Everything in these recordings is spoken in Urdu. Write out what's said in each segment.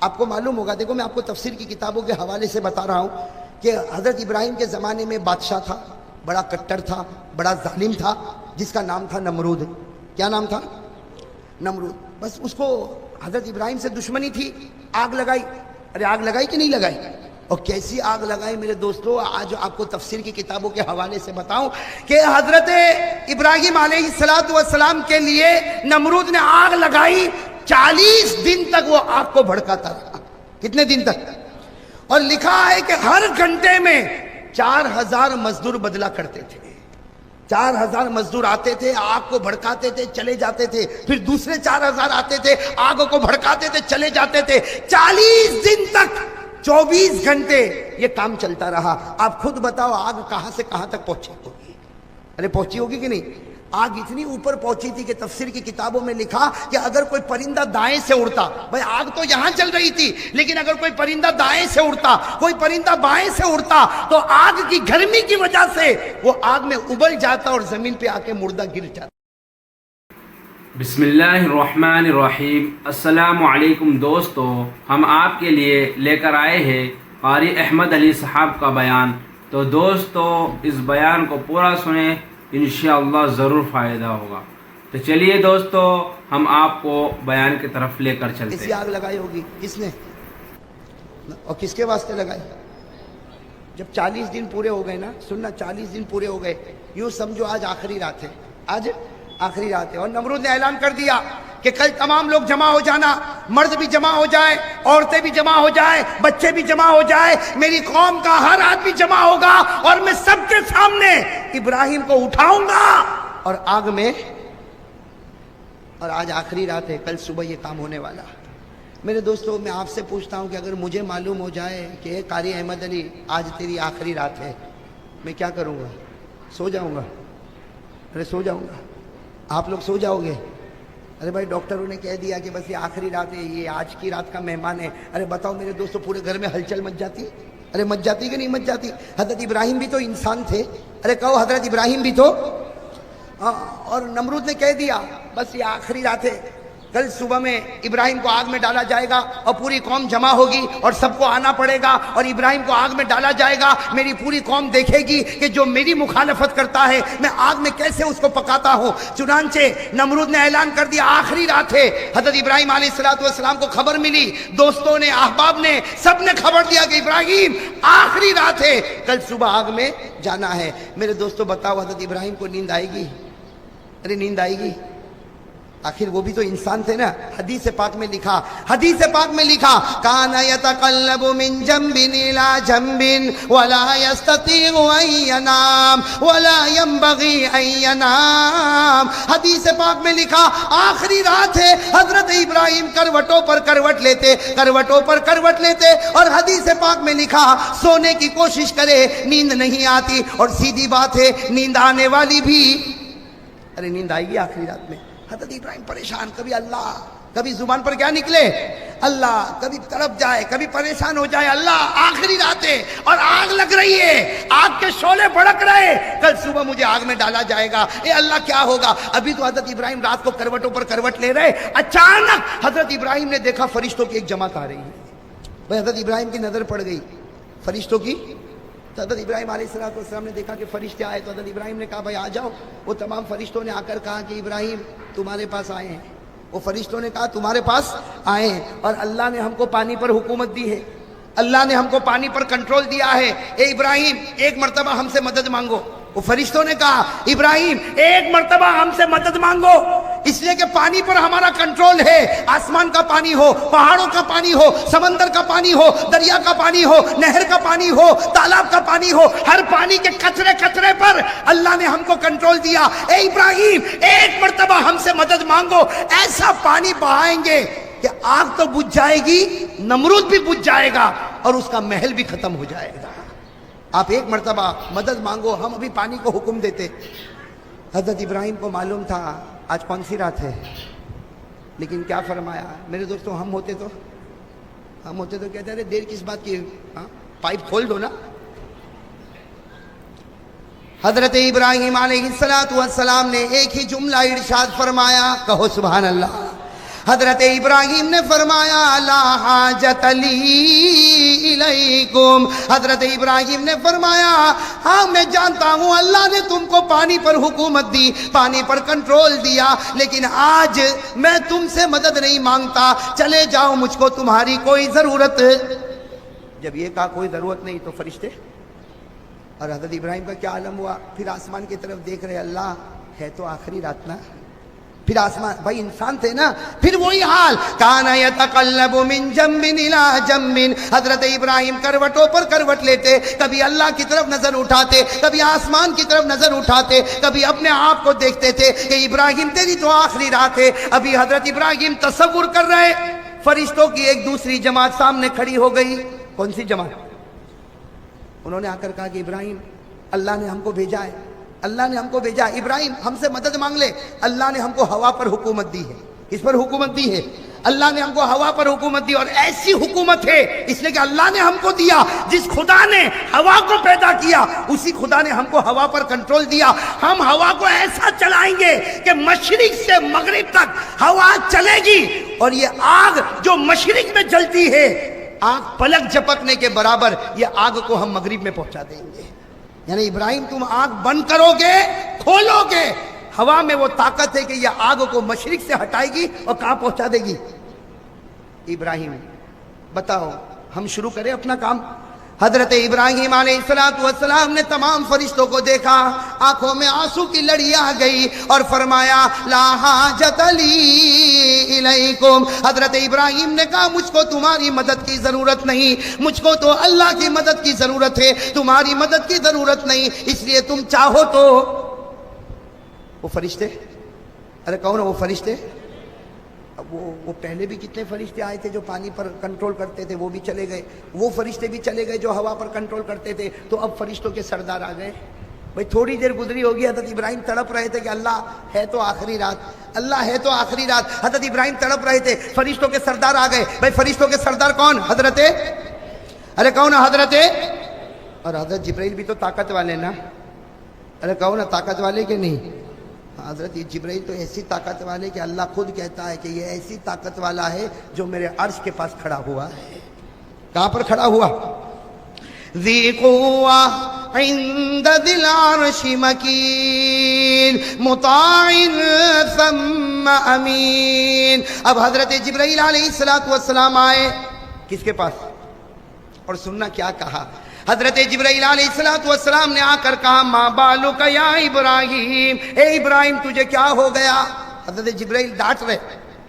آپ کو معلوم ہوگا، دیکھو میں آپ کو تفسیر کی کتابوں کے حوالے سے بتا رہا ہوں کہ حضرت ابراہیم کے زمانے میں بادشاہ تھا، بڑا کٹر تھا، بڑا ظالم تھا، جس کا نام تھا نمرود۔ کیا نام تھا؟ نمرود۔ بس اس کو حضرت ابراہیم سے دشمنی تھی، آگ لگائی۔ ارے آگ لگائی کہ نہیں لگائی؟ اور کیسی آگ لگائی میرے دوستو، آج آپ کو تفسیر کی کتابوں کے حوالے سے بتاؤں کہ حضرت ابراہیم علیہ السلام کے لیے نمرود نے آگ لگائی، 40 دن تک وہ آگ کو بھڑکاتا رہا۔ کتنے دن تک؟ اور لکھا ہے کہ ہر گھنٹے میں 4000 مزدور بدلا کرتے تھے۔ 4000 مزدور آتے تھے، آگ کو بھڑکاتے تھے، چلے جاتے تھے، پھر دوسرے 4000 آتے تھے، آگ کو بھڑکاتے تھے، چلے جاتے تھے۔ 40 دن تک 24 گھنٹے یہ کام چلتا رہا۔ آپ خود بتاؤ آگ کہاں سے کہاں تک پہنچی ہوگی؟ ارے پہنچی ہوگی کہ نہیں؟ آگ اتنی اوپر پہنچی تھی کہ تفسیر کی کتابوں میں لکھا کہ اگر کوئی پرندہ دائیں سے اڑتا، بھائی آگ تو یہاں چل رہی تھی، لیکن اگر کوئی پرندہ دائیں سے اڑتا، کوئی پرندہ بائیں سے اڑتا، تو آگ کی گرمی کی وجہ سے وہ آگ میں ابل جاتا اور زمین پہ آ کے مردہ گر جاتا۔ بسم اللہ الرحمن الرحیم۔ السلام علیکم دوستو، ہم آپ کے لیے لے کر آئے ہیں قاری احمد علی صاحب کا بیان۔ تو دوستو اس بیان کو پورا سنیں، انشاءاللہ ضرور فائدہ ہوگا۔ تو چلیے دوستو ہم آپ کو بیان کی طرف لے کر چلتے ہیں۔ اسی آگ لگائی ہوگی کس نے اور کس کے واسطے لگائی؟ جب 40 دن پورے ہو گئے نا، سننا، 40 دن پورے ہو گئے، یوں سمجھو آج آخری رات ہے، آج آخری رات ہے، اور نمرود نے اعلان کر دیا کہ کل تمام لوگ جمع ہو جانا، مرد بھی جمع ہو جائے، عورتیں بھی جمع ہو جائے، بچے بھی جمع ہو جائے، میری قوم کا ہر آدمی جمع ہوگا اور میں سب کے سامنے ابراہیم کو اٹھاؤں گا اور آگ میں، اور آج آخری رات ہے، کل صبح یہ کام ہونے والا۔ میرے دوستو میں آپ سے پوچھتا ہوں کہ اگر مجھے معلوم ہو جائے کہ قاری احمد علی آج تیری آخری رات ہے، میں کیا کروں گا؟ سو جاؤں گا؟ ارے سو جاؤں گا؟ آپ لوگ سو جاؤ گے؟ ارے بھائی ڈاکٹروں نے کہہ دیا کہ بس یہ آخری رات ہے، یہ آج کی رات کا مہمان ہے۔ ارے بتاؤ میرے دوستو، پورے گھر میں ہلچل مچ جاتی؟ ارے مچ جاتی کہ نہیں مچ جاتی؟ حضرت ابراہیم بھی تو انسان تھے، ارے کہو حضرت ابراہیم بھی تو۔ اور نمرود نے کہہ دیا بس یہ آخری رات ہے، کل صبح میں ابراہیم کو آگ میں ڈالا جائے گا اور پوری قوم جمع ہوگی اور سب کو آنا پڑے گا اور ابراہیم کو آگ میں ڈالا جائے گا۔ میری پوری قوم دیکھے گی کہ جو میری مخالفت کرتا ہے میں آگ میں کیسے اس کو پکاتا ہوں۔ چنانچہ نمرود نے اعلان کر دیا آخری رات ہے۔ حضرت ابراہیم علیہ السلام کو خبر ملی، دوستوں نے، احباب نے، سب نے خبر دیا کہ ابراہیم آخری رات ہے، کل صبح آگ میں جانا ہے۔ میرے دوستوں بتاؤ حضرت ابراہیم کو نیند آئے گی؟ ارے نیند آئے گی؟ آخر وہ بھی تو انسان تھے نا۔ حدیث پاک میں لکھا، حدیث پاک میں لکھا، کان یتقلب من جنب الى جنب ولا يستطيع ان ينام ولا ينبغي ان ينام۔ حدیث پاک میں لکھا آخری رات ہے، حضرت ابراہیم کروٹوں پر کروٹ لیتے، کروٹوں پر کروٹ لیتے، اور حدیث پاک میں لکھا سونے کی کوشش کرے نیند نہیں آتی، اور سیدھی بات ہے نیند آنے والی بھی، ارے نیند آئے گی آخری رات میں؟ حضرت ابراہیم پریشان، کبھی اللہ، کبھی زبان پر کیا نکلے اللہ، کبھی تڑپ جائے، کبھی پریشان ہو جائے اللہ، آخری رات ہے اور آگ لگ رہی ہے، آگ کے شعلے بھڑک رہے، کل صبح مجھے آگ میں ڈالا جائے گا، اے اللہ کیا ہوگا؟ ابھی تو حضرت ابراہیم رات کو کروٹوں پر کروٹ لے رہے، اچانک حضرت ابراہیم نے دیکھا فرشتوں کی ایک جماعت آ رہی ہے۔ بھائی حضرت ابراہیم کی نظر پڑ گئی فرشتوں کی، تو حضرت ابراہیم علیہ السلام نے دیکھا کہ فرشتے آئے، تو حضرت ابراہیم نے کہا بھائی آ جاؤ۔ وہ تمام فرشتوں نے آ کر کہا کہ ابراہیم تمہارے پاس آئے ہیں۔ وہ فرشتوں نے کہا تمہارے پاس آئے ہیں، اور اللہ نے ہم کو پانی پر حکومت دی ہے، اللہ نے ہم کو پانی پر کنٹرول دیا ہے، اے ابراہیم ایک مرتبہ ہم سے مدد مانگو۔ وہ فرشتوں نے کہا ابراہیم ایک مرتبہ ہم سے مدد مانگو، اس لیے کہ پانی پر ہمارا کنٹرول ہے، آسمان کا پانی ہو، پہاڑوں کا پانی ہو، سمندر کا پانی ہو، دریا کا پانی ہو، نہر کا پانی ہو، تالاب کا پانی ہو، ہر پانی کے قطرے قطرے پر اللہ نے ہم کو کنٹرول دیا۔ اے ابراہیم ایک مرتبہ ہم سے مدد مانگو، ایسا پانی بہائیں گے کہ آگ تو بجھ جائے گی، نمرود بھی بجھ جائے گا اور اس کا محل بھی ختم ہو جائے گا۔ آپ ایک مرتبہ مدد مانگو، ہم ابھی پانی کو حکم دیتے۔ حضرت ابراہیم کو معلوم تھا آج کون سی رات ہے، لیکن کیا فرمایا؟ میرے دوستوں ہم ہوتے تو کہتے ہیں دیر کس بات کی، پائپ کھول دو نا۔ حضرت ابراہیم علیہ السلام نے ایک ہی جملہ ارشاد فرمایا، کہو سبحان اللہ۔ حضرت ابراہیم نے فرمایا لا حاجت لی الیکم، حضرت ابراہیم نے فرمایا ہاں میں جانتا ہوں اللہ نے تم کو پانی پر حکومت دی، پانی پر کنٹرول دیا، لیکن آج میں تم سے مدد نہیں مانگتا، چلے جاؤ مجھ کو تمہاری کوئی ضرورت۔ جب یہ کہا کوئی ضرورت نہیں تو فرشتے اور حضرت ابراہیم کا کیا عالم ہوا، پھر آسمان کی طرف دیکھ رہے، اللہ ہے تو آخری رات نا، پھر آسمان، بھائی انسان تھے نا، پھر وہی حال، کانا یتقلب من جنب الی جنب، حضرت ابراہیم کروٹوں پر کروٹ لیتے، کبھی اللہ کی طرف نظر اٹھاتے، کبھی آسمان کی طرف نظر اٹھاتے، کبھی اپنے آپ کو دیکھتے تھے کہ ابراہیم تیری تو آخری رات ہے۔ ابھی حضرت ابراہیم تصور کر رہے، فرشتوں کی ایک دوسری جماعت سامنے کھڑی ہو گئی۔ کون سی جماعت؟ انہوں نے آ کر کہا کہ ابراہیم اللہ نے ہم کو بھیجا ہے، اللہ نے ہم کو بھیجا، ابراہیم ہم سے مدد مانگ لے، اللہ نے ہم کو ہوا پر حکومت دی ہے۔ کس پر حکومت دی ہے؟ اللہ نے ہم کو ہوا پر حکومت دی، اور ایسی حکومت ہے اس لیے کہ اللہ نے ہم کو دیا، جس خدا نے ہوا کو پیدا کیا اسی خدا نے ہم کو ہوا پر کنٹرول دیا۔ ہم ہوا کو ایسا چلائیں گے کہ مشرق سے مغرب تک ہوا چلے گی، اور یہ آگ جو مشرق میں جلتی ہے، آگ پلک جھپکنے کے برابر، یہ آگ کو ہم مغرب میں پہنچا دیں گے۔ یعنی ابراہیم تم آگ بند کرو گے، کھولو گے، ہوا میں وہ طاقت ہے کہ یہ آگ کو مشرق سے ہٹائے گی اور کہاں پہنچا دے گی؟ ابراہیم بتاؤ، ہم شروع کریں اپنا کام۔ حضرت ابراہیم علیہ السلام نے تمام فرشتوں کو دیکھا، آنکھوں میں آنسو کی لڑی آ گئی، اور فرمایا لا حاجت لی الیکم، حضرت ابراہیم نے کہا مجھ کو تمہاری مدد کی ضرورت نہیں، مجھ کو تو اللہ کی مدد کی ضرورت ہے، تمہاری مدد کی ضرورت نہیں، اس لیے تم چاہو تو۔ وہ فرشتے، ارے کون ہے وہ فرشتے؟ اب وہ پہلے بھی کتنے فرشتے آئے تھے جو پانی پر کنٹرول کرتے تھے، وہ بھی چلے گئے، وہ فرشتے بھی چلے گئے جو ہوا پر کنٹرول کرتے تھے، تو اب فرشتوں کے سردار آ گئے۔ بھائی تھوڑی دیر گزری ہوگی، حضرت ابراہیم تڑپ رہے تھے کہ اللہ ہے تو آخری رات، اللہ ہے تو آخری رات، حضرت ابراہیم تڑپ رہے تھے، فرشتوں کے سردار آ گئے۔ بھائی فرشتوں کے سردار کون؟ حضرت، ارے کون ہے حضرت؟ اور حضرت جبرائیل بھی تو طاقت والے نا، ارے کون ہے طاقت والے کہ نہیں؟ حضرت جبرائیل تو ایسی طاقت والے کہ اللہ خود کہتا ہے کہ یہ ایسی طاقت والا ہے جو میرے عرش کے پاس کھڑا ہوا ہے۔ کہاں پر کھڑا ہوا؟ ذی قوہ عند ذی العرش مکین مطاع ثم امین۔ اب حضرت جبرائیل علیہ السلام آئے کس کے پاس؟ اور سننا کیا کہا حضرت جبرائیل علیہ السلام نے آ کر کہا ما بالک یا ابراہیم، اے ابراہیم تجھے کیا ہو گیا؟ حضرت جبرائیل ڈانٹ رہے،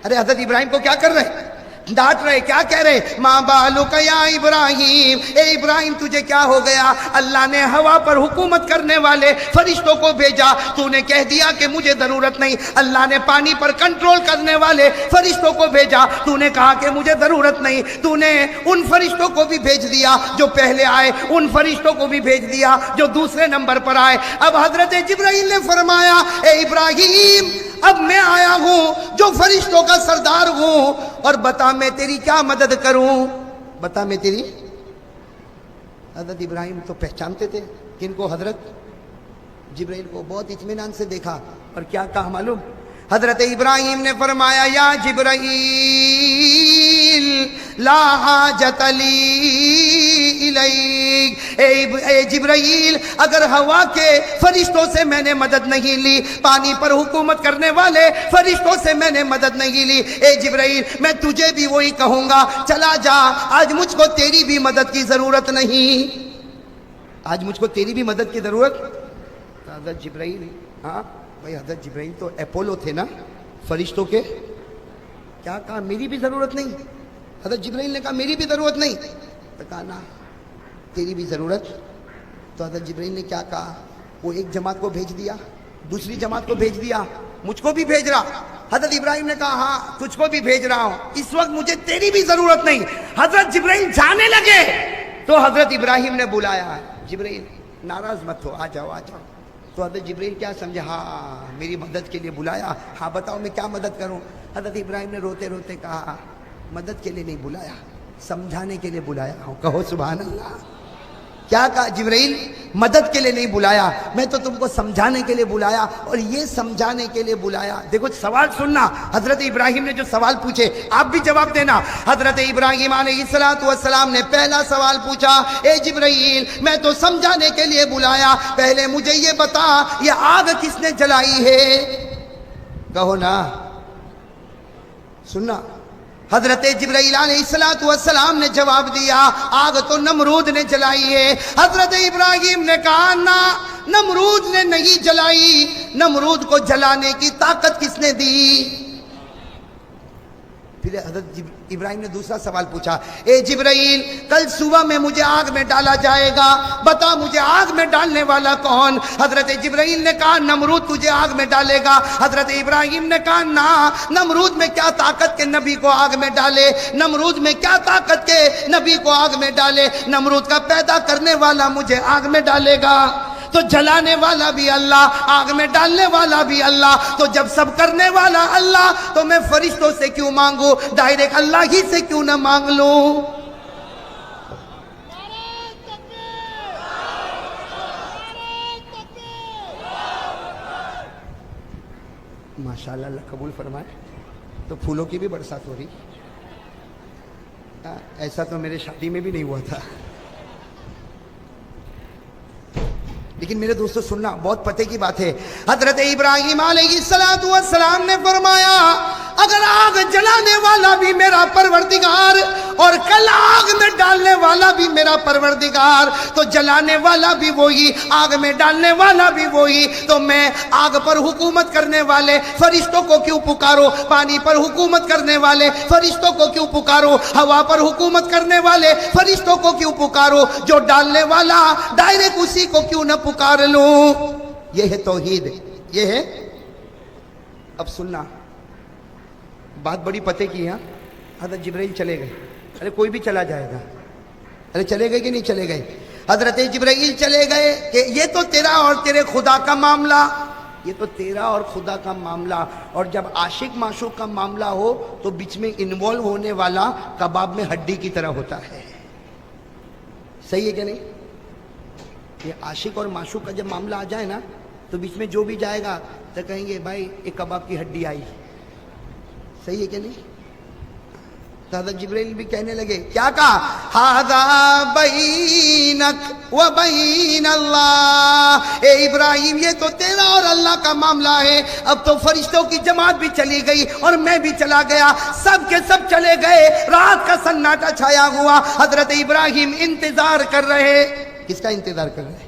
ارے حضرت ابراہیم کو کیا کر رہے؟ ڈانٹ رہے، کیا کہہ رہے؟ ما بالک یا ابراہیم، اے ابراہیم تجھے کیا ہو گیا؟ اللہ نے ہوا پر حکومت کرنے والے فرشتوں کو بھیجا، تو نے کہہ دیا کہ مجھے ضرورت نہیں۔ اللہ نے پانی پر کنٹرول کرنے والے فرشتوں کو بھیجا، تو نے کہا کہ مجھے ضرورت نہیں۔ تو نے ان فرشتوں کو بھی بھیج دیا جو پہلے آئے، ان فرشتوں کو بھی بھیج دیا جو دوسرے نمبر پر آئے۔ اب حضرت جبرائیل نے فرمایا اے ابراہیم اب میں آیا ہوں جو فرشتوں کا سردار ہوں، اور بتا میں تیری کیا مدد کروں، بتا میں تیری۔ حضرت ابراہیم تو پہچانتے تھے کن کو؟ حضرت جبرائیل کو بہت اطمینان سے دیکھا، اور کیا کہا معلوم؟ حضرت ابراہیم نے فرمایا یا جبرائیل لا حاجت لی الیک، اے جبرائیل اگر ہوا کے فرشتوں سے میں نے مدد نہیں لی، پانی پر حکومت کرنے والے فرشتوں سے میں نے مدد نہیں لی، اے جبرائیل میں تجھے بھی وہی کہوں گا، چلا جا، آج مجھ کو تیری بھی مدد کی ضرورت نہیں، آج مجھ کو تیری بھی مدد کی ضرورت۔ حضرت جبرائیل، ہاں بھائی حضرت جبرائیل تو اپولو تھے نا فرشتوں کے، کیا کہا میری بھی ضرورت نہیں؟ حضرت جبرائیل نے کہا میری بھی ضرورت نہیں، تو کہا نا تیری بھی ضرورت۔ تو حضرت جبرائیل نے کیا کہا؟ وہ ایک جماعت کو بھیج دیا، دوسری جماعت کو بھیج دیا، مجھ کو بھی بھیج رہا۔ حضرت ابراہیم نے کہا ہاں تجھ کو بھی بھیج رہا ہوں، اس وقت مجھے تیری بھی ضرورت نہیں۔ حضرت جبرائیل جانے لگے تو حضرت ابراہیم نے بلایا، جبرائیل ناراض مت ہو، آ جاؤ آ جاؤ۔ تو حضرت جبرائیل کیا سمجھا؟ ہاں میری مدد کے لیے بلایا، ہاں بتاؤ میں کیا مدد کروں؟ حضرت ابراہیم نے روتے روتے کہا مدد کے لیے نہیں بلایا، سمجھانے کے لیے بلایا ہوں، کہو سبحان اللہ۔ کیا کہا جبرائیل مدد کے لیے نہیں بلایا، میں تو تم کو سمجھانے کے لیے بلایا، اور یہ سمجھانے کے لیے بلایا۔ دیکھو سوال سننا، حضرت ابراہیم نے جو سوال پوچھے آپ بھی جواب دینا۔ حضرت ابراہیم علیہ السلام نے پہلا سوال پوچھا، اے جبرائیل میں تو سمجھانے کے لیے بلایا، پہلے مجھے یہ بتا یہ آگ کس نے جلائی ہے؟ کہو نا، سننا۔ حضرت جبرائیل علیہ السلام نے جواب دیا، آگ تو نمرود نے جلائی ہے۔ حضرت ابراہیم نے کہا نا، نمرود نے نہیں جلائی، نمرود کو جلانے کی طاقت کس نے دی؟ پھر حضرت ابراہیم نے دوسرا سوال پوچھا، اے جبرائیل کل صبح میں مجھے آگ میں ڈالا جائے گا، بتا مجھے آگ میں ڈالنے والا کون؟ حضرت جبرائیل نے کہا نمرود تجھے آگ میں ڈالے گا۔ حضرت ابراہیم نے کہا نا، نمرود میں کیا طاقت کے نبی کو آگ میں ڈالے، نمرود میں کیا طاقت کے نبی کو آگ میں ڈالے، نمرود کا پیدا کرنے والا مجھے آگ میں ڈالے گا، تو جلانے والا بھی اللہ، آگ میں ڈالنے والا بھی اللہ، تو جب سب کرنے والا اللہ تو میں فرشتوں سے کیوں مانگوں، ڈائریکٹ اللہ ہی سے کیوں نہ مانگ لوں؟ ماشاءاللہ، اللہ قبول فرمائے۔ تو پھولوں کی بھی برسات ہو رہی، ایسا تو میرے شادی میں بھی نہیں ہوا تھا۔ لیکن میرے دوستو سننا، بہت پتے کی بات ہے۔ حضرت ابراہیم علیہ السلام نے فرمایا اگر آگ جلانے والا بھی میرا پروردگار اور کل آگ میں ڈالنے والا بھی میرا پروردگار، تو جلانے والا بھی وہی، آگ میں ڈالنے والا بھی وہی، تو میں آگ پر حکومت کرنے والے فرشتوں کو کیوں پکارو، پانی پر حکومت کرنے والے فرشتوں کو کیوں پکارو، ہوا پر حکومت کرنے والے فرشتوں کو کیوں پکارو، جو ڈالنے والا ڈائریکٹ اسی کو کیوں نہ پکار لوں؟ یہ ہے توحید، یہ ہے۔ اب سننا، بات بڑی پتے کی ہے۔ حضرت جبرائیل چلے گئے، ارے کوئی بھی چلا جائے گا، ارے چلے گئے کہ نہیں چلے گئے؟ حضرت جبرائیل چلے گئے کہ یہ تو تیرا اور تیرے خدا کا معاملہ، یہ تو تیرا اور خدا کا معاملہ، اور جب عاشق معشوق کا معاملہ ہو تو بیچ میں انوالو ہونے والا کباب میں ہڈی کی طرح ہوتا ہے۔ صحیح ہے کہ نہیں؟ یہ عاشق اور معشوق کا جب معاملہ آ جائے نا تو بیچ میں جو بھی جائے گا تو کہیں گے بھائی ایک کباب کی ہڈی آئی۔ صحیح ہے کہ نہیں؟ تو حضرت جبرائیل بھی کہنے لگے، کیا کہا؟ ھذا بینک و بین اللہ، اے ابراہیم یہ تو تیرا اور اللہ کا معاملہ ہے۔ اب تو فرشتوں کی جماعت بھی چلی گئی اور میں بھی چلا گیا، سب کے سب چلے گئے، رات کا سناٹا چھایا ہوا۔ حضرت ابراہیم انتظار کر رہے، کس کا انتظار کر رہے؟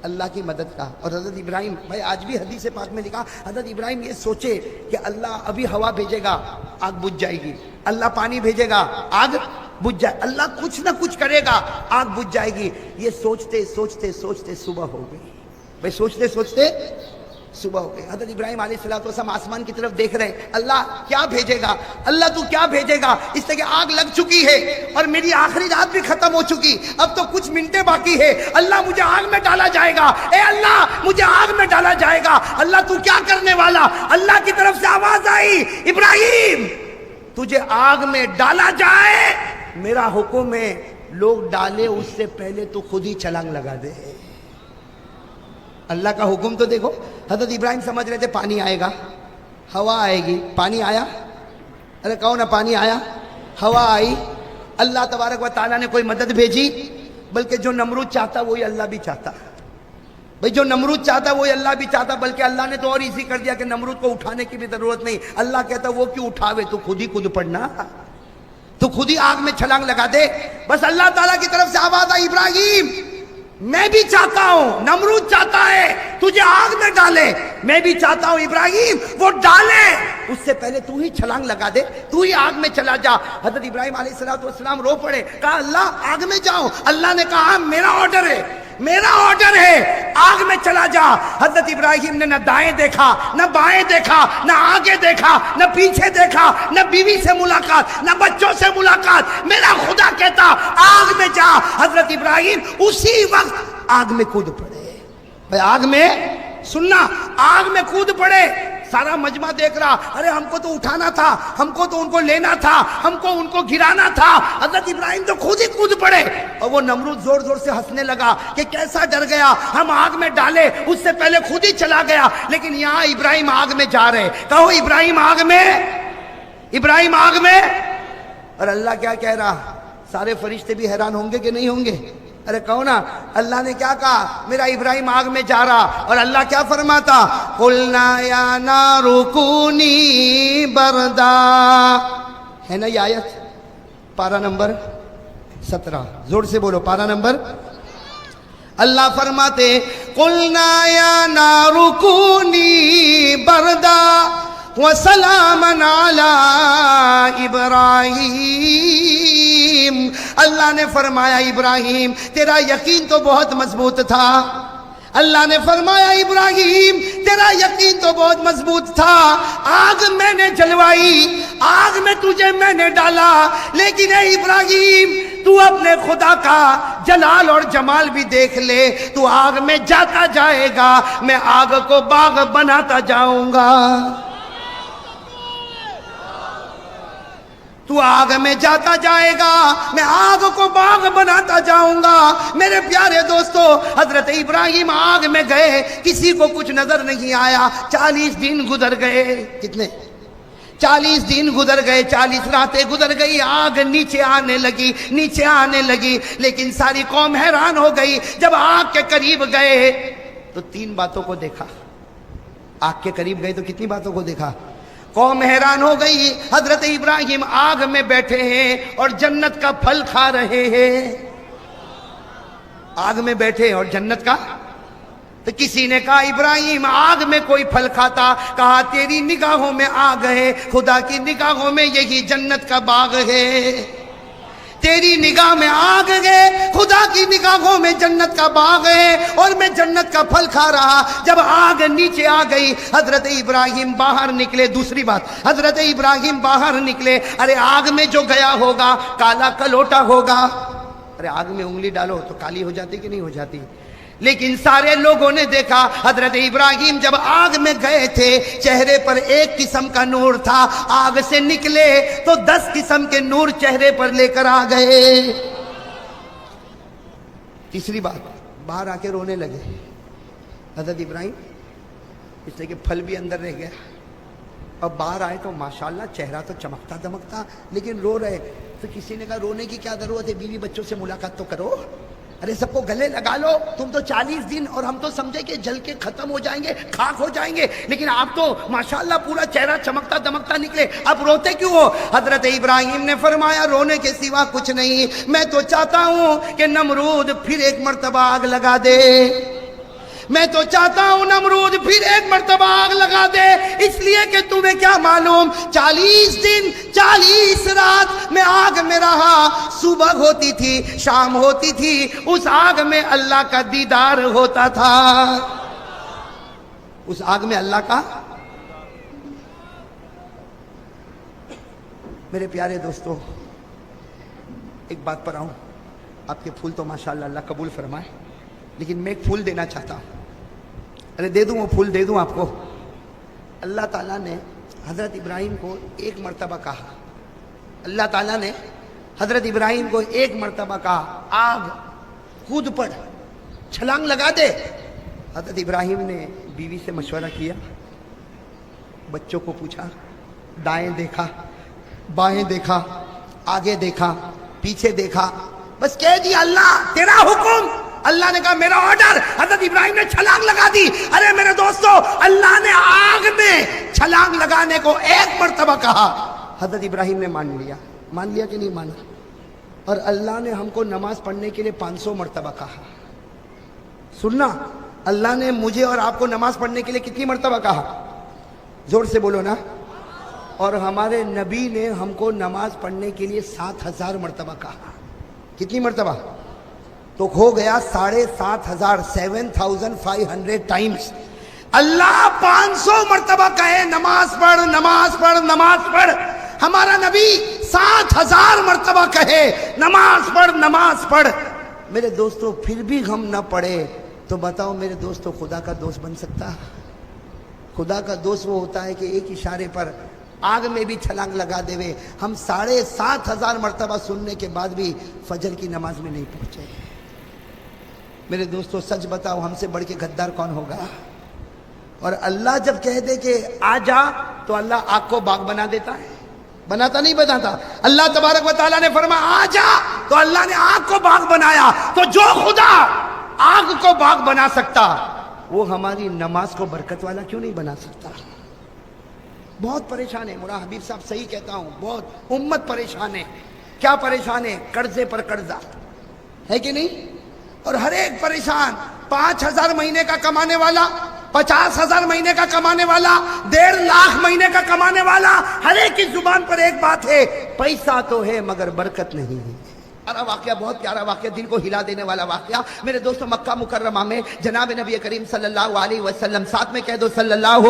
اللہ کی مدد کا۔ اور حضرت ابراہیم، بھائی آج بھی حدیث پاک میں لکھا، حضرت ابراہیم یہ سوچے کہ اللہ ابھی ہوا بھیجے گا آگ بجھ جائے گی، اللہ پانی بھیجے گا آگ بجھ جائے، اللہ کچھ نہ کچھ کرے گا آگ بجھ جائے گی۔ یہ سوچتے سوچتے سوچتے صبح ہو گئی، بھائی سوچتے سوچتے صبح ہو گئی۔ حضرت ابراہیم علیہ السلام آسمان کی طرف دیکھ رہے ہیں، اللہ کیا بھیجے گا، اللہ تو کیا بھیجے گا؟ اس لیے کہ آگ لگ چکی ہے اور میری آخری رات بھی ختم ہو چکی، اب تو کچھ منٹیں باقی ہے، اللہ مجھے آگ میں ڈالا جائے گا، اے اللہ مجھے آگ میں ڈالا جائے گا، اللہ تو کیا کرنے والا؟ اللہ کی طرف سے آواز آئی، ابراہیم تجھے آگ میں ڈالا جائے، میرا حکم ہے لوگ ڈالے اس سے پہلے تو خود ہی چھلانگ لگا دے۔ اللہ کا حکم تو دیکھو۔ حضرت ابراہیم سمجھ رہے تھے پانی آئے گا، ہوا آئے گی، پانی آیا؟ ارے کہو نا پانی آیا، ہوا آئی، اللہ تبارک و تعالیٰ نے کوئی مدد بھیجی، بلکہ جو نمرود چاہتا وہی اللہ بھی چاہتا، بھئی جو نمرود چاہتا وہی اللہ بھی چاہتا، بلکہ اللہ نے تو اور ایزی کر دیا کہ نمرود کو اٹھانے کی بھی ضرورت نہیں، اللہ کہتا وہ کیوں اٹھاوے، تو خود ہی کود پڑنا، تو خود ہی آگ میں چھلانگ لگا دے۔ بس اللہ تعالیٰ کی طرف سے آواز آئی، ابراہیم میں بھی چاہتا ہوں، نمرود چاہتا ہے تجھے آگ میں ڈالے، میں بھی چاہتا ہوں ابراہیم وہ ڈالے، اس سے پہلے تو ہی چھلانگ لگا دے، تو ہی آگ میں چلا جا۔ حضرت ابراہیم علیہ السلام رو پڑے، کہا اللہ آگ میں جاؤں؟ اللہ نے کہا میرا آرڈر ہے، میرا آرڈر ہے، آگ میں چلا جا۔ حضرت ابراہیم نے نہ دائیں دیکھا، نہ بائیں دیکھا، نہ آگے دیکھا، نہ پیچھے دیکھا، نہ بیوی سے ملاقات، نہ بچوں سے ملاقات، میرا خدا کہتا آگ میں جا۔ حضرت ابراہیم اسی وقت آگ میں کود پڑے۔ بھائی آگ میں، سننا، آگ میں کود پڑے، سارا مجمع دیکھ رہا، ارے ہم کو تو اٹھانا تھا، ہم کو تو ان کو لینا تھا، ہم کو ان کو گرانا تھا۔ حضرت ابراہیم تو خود ہی کود پڑے، اور وہ نمرود زور زور سے ہنسنے لگا کہ کیسا ڈر گیا، ہم آگ میں ڈالے اس سے پہلے خود ہی چلا گیا، لیکن یہاں ابراہیم آگ میں جا رہے۔ کہو ابراہیم آگ میں، ابراہیم آگ میں۔ اور اللہ کیا کہہ رہا؟ سارے فرشتے بھی حیران ہوں گے کہ نہیں ہوں گے؟ ارے کہو نا، اللہ نے کیا کہا؟ میرا ابراہیم آگ میں جا رہا، اور اللہ کیا فرماتا؟ قُلْنَا يَا نَارُ كُونِي بَرْدًا، ہے نا یہ آیت؟ پارہ نمبر 17، زور سے بولو، پارہ نمبر۔ اللہ فرماتے قُلْنَا يَا نَارُ كُونِي بَرْدًا وَسَلَامًا عَلَىٰ إِبْرَاهِيمَ۔ اللہ نے فرمایا ابراہیم تیرا یقین تو بہت مضبوط تھا، اللہ نے فرمایا ابراہیم تیرا یقین تو بہت مضبوط تھا، آگ میں نے جلوائی، آگ میں تجھے میں نے ڈالا، لیکن اے ابراہیم تو اپنے خدا کا جلال اور جمال بھی دیکھ لے، تو آگ میں جاتا جائے گا، میں آگ کو باغ بناتا جاؤں گا۔ تو آگ میں جاتا جائے گا، میں آگ کو باغ بناتا جاؤں گا۔ میرے پیارے دوستو، حضرت ابراہیم آگ میں گئے، کسی کو کچھ نظر نہیں آیا۔ 40 دن گزر گئے، کتنے؟ 40 دن گزر گئے، 40 راتیں گزر گئی، آگ نیچے آنے لگی، نیچے آنے لگی، لیکن ساری قوم حیران ہو گئی۔ جب آگ کے قریب گئے تو 3 باتوں کو دیکھا۔ آگ کے قریب گئے تو کتنی باتوں کو دیکھا؟ قوم حیران ہو گئی، حضرت ابراہیم آگ میں بیٹھے ہیں اور جنت کا پھل کھا رہے ہیں۔ آگ میں بیٹھے اور جنت کا، تو کسی نے کہا ابراہیم آگ میں کوئی پھل کھاتا؟ کہا تیری نگاہوں میں آگ ہے، خدا کی نگاہوں میں یہی جنت کا باغ ہے۔ تیری نگاہ میں آگ ہے، خدا کی نگاہوں میں جنت کا باغ ہے، اور میں جنت کا پھل کھا رہا۔ جب آگ نیچے آ گئی، حضرت ابراہیم باہر نکلے۔ دوسری بات، حضرت ابراہیم باہر نکلے، ارے آگ میں جو گیا ہوگا کالا کلوٹا ہوگا، ارے آگ میں انگلی ڈالو تو کالی ہو جاتی کہ نہیں ہو جاتی؟ لیکن سارے لوگوں نے دیکھا حضرت ابراہیم جب آگ میں گئے تھے چہرے پر ایک قسم کا نور تھا، آگ سے نکلے تو 10 قسم کے نور چہرے پر لے کر آ گئے۔ تیسری بات، باہر آ کے رونے لگے حضرت ابراہیم، اس لیے کہ پھل بھی اندر رہ گیا۔ اب باہر آئے تو ماشاءاللہ چہرہ تو چمکتا دمکتا، لیکن رو رہے۔ تو کسی نے کہا رونے کی کیا ضرورت ہے، بیوی بچوں سے ملاقات تو کرو، ارے سب کو گلے لگا لو، تم تو 40 دن اور ہم تو سمجھے کہ جل کے ختم ہو جائیں گے، خاک ہو جائیں گے، لیکن آپ تو ماشاءاللہ پورا چہرہ چمکتا دمکتا نکلے، اب روتے کیوں ہو؟ حضرت ابراہیم نے فرمایا رونے کے سوا کچھ نہیں، میں تو چاہتا ہوں کہ نمرود پھر ایک مرتبہ آگ لگا دے، میں تو چاہتا ہوں نمرود پھر ایک مرتبہ آگ لگا دے، اس لیے کہ تمہیں کیا معلوم 40 دن 40 رات میں آگ میں رہا، صبح ہوتی تھی شام ہوتی تھی، اس آگ میں اللہ کا دیدار ہوتا تھا، اس آگ میں اللہ کا۔ میرے پیارے دوستو، ایک بات پر آؤں، آپ کے پھول تو ماشاءاللہ اللہ قبول فرمائے، لیکن میں ایک پھول دینا چاہتا ہوں، ارے دے دوں وہ پھول دے دوں آپ کو۔ اللہ تعالیٰ نے حضرت ابراہیم کو ایک مرتبہ کہا، اللہ تعالیٰ نے حضرت ابراہیم کو ایک مرتبہ کہا آگ کود پڑ، چھلانگ لگا دے۔ حضرت ابراہیم نے بیوی سے مشورہ کیا، بچوں کو پوچھا، دائیں دیکھا بائیں دیکھا آگے دیکھا پیچھے دیکھا، بس کہہ دیا اللہ تیرا حکم، اللہ نے کہا میرا آرڈر، حضرت ابراہیم نے چھلانگ لگا دی۔ ارے میرے دوستو، اللہ نے آگ میں چھلانگ لگانے کو ایک مرتبہ کہا، حضرت ابراہیم نے مان لیا کہ نہیں مانا؟ اور اللہ نے ہم کو نماز پڑھنے کے لیے 500 مرتبہ کہا۔ سننا، اللہ نے مجھے اور آپ کو نماز پڑھنے کے لیے کتنی مرتبہ کہا؟ زور سے بولو نا۔ اور ہمارے نبی نے ہم کو نماز پڑھنے کے لیے 7000 مرتبہ کہا۔ کتنی مرتبہ؟ تو ہو گیا 7500، 7500 ٹائمز۔ اللہ 500 مرتبہ کہے نماز پڑھ نماز پڑھ نماز پڑھ، ہمارا نبی 7000 مرتبہ کہے نماز پڑھ نماز پڑھ۔ میرے دوستو پھر بھی ہم نہ پڑھے تو بتاؤ میرے دوستو خدا کا دوست بن سکتا؟ خدا کا دوست وہ ہوتا ہے کہ ایک اشارے پر آگ میں بھی چھلانگ لگا دے. ہم 7,500 مرتبہ سننے کے بعد بھی فجر کی نماز میں نہیں پہنچے. میرے دوستو سچ بتاؤ ہم سے بڑھ کے غدار کون ہوگا؟ اور اللہ جب کہہ دے کہ آ جا تو اللہ آگ کو باغ بنا دیتا ہے. بناتا نہیں بناتا؟ اللہ تبارک و تعالیٰ نے فرمایا آ جا تو اللہ نے آگ کو باغ بنایا. تو جو خدا آگ کو باغ بنا سکتا وہ ہماری نماز کو برکت والا کیوں نہیں بنا سکتا؟ بہت پریشان ہے مرا حبیب صاحب، صحیح کہتا ہوں، بہت امت پریشان ہے. کیا پریشان ہے؟ قرضے پر قرضہ ہے کہ نہیں؟ اور ہر ایک پریشان. 5,000 مہینے کا کمانے والا، 50,000 مہینے کا کمانے والا، 1.5 لاکھ مہینے کا کمانے والا، ہر ایک کی زبان پر ایک بات ہے، پیسہ تو ہے مگر برکت نہیں ہے. اور واقعہ بہت پیارا واقعہ، دل کو ہلا دینے والا واقعہ. میرے دوستو مکہ مکرمہ میں جناب نبی کریم صلی اللہ علیہ وسلم، ساتھ میں کہہ دو صلی اللہ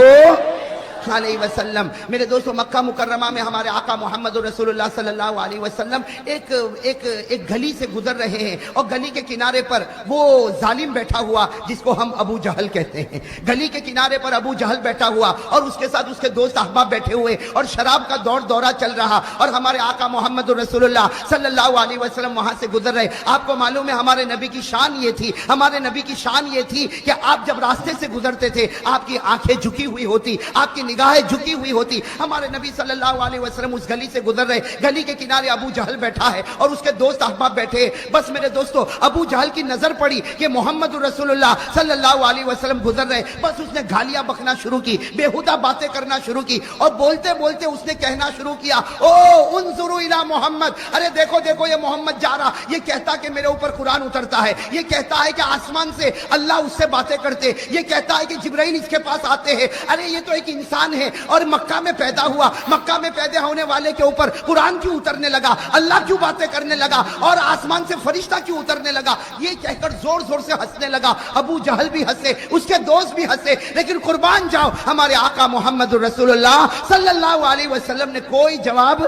علیہ وسلم. میرے دوستو مکہ مکرمہ میں ہمارے آقا محمد رسول اللہ صلی اللہ علیہ وسلم ایک گلی سے گزر رہے ہیں، اور گلی کے کنارے پر وہ ظالم بیٹھا ہوا جس کو ہم ابو جہل کہتے ہیں. گلی کے کنارے پر ابو جہل بیٹھا ہوا اور اس کے ساتھ اس کے دوست احباب بیٹھے ہوئے، اور شراب کا دورہ چل رہا، اور ہمارے آقا محمد رسول اللہ صلی اللہ علیہ وسلم وہاں سے گزر رہے. آپ کو معلوم ہے ہمارے نبی کی شان یہ تھی، ہمارے نبی کی شان یہ تھی کہ آپ جب راستے سے گزرتے تھے آپ کی آنکھیں جھکی ہوئی ہوتی، آپ کی نگاہیں جھکی ہوئی ہوتی. ہمارے نبی صلی اللہ علیہ وسلم اس گلی سے گزر رہے، گلی کے کنارے ابو جہل بیٹھا ہے اور اس کے دوست احباب بیٹھے. بس میرے دوستو ابو جہل کی نظر پڑی کہ محمد رسول اللہ صلی اللہ علیہ وسلم گزر رہے. بس اس نے گالیاں بکنا شروع کی، بےہودہ باتیں کرنا شروع کی، اور بولتے بولتے اس نے کہنا شروع کیا او انظروا الی محمد، ارے دیکھو دیکھو یہ محمد جا رہا، یہ کہتا کہ میرے اوپر قرآن اترتا ہے، یہ کہتا ہے کہ آسمان سے اللہ اس سے باتیں کرتے، یہ کہتا ہے کہ جبرائیل اس کے پاس آتے ہیں. ارے یہ تو ایک انسان ہے اور مکہ میں پیدا ہوا، مکہ میں پیدا ہونے والے کے اوپر قرآن کیوں اترنے لگا، اللہ کیوں باتیں کرنے لگا، اور آسمان سے فرشتہ کیوں اترنے لگا. یہ کہہ کر زور زور سے ہنسنے لگا. ابو جہل بھی ہنسے، اس کے دوست بھی ہنسے، لیکن قربان جاؤ ہمارے آقا محمد رسول اللہ صلی اللہ علیہ وسلم نے کوئی جواب،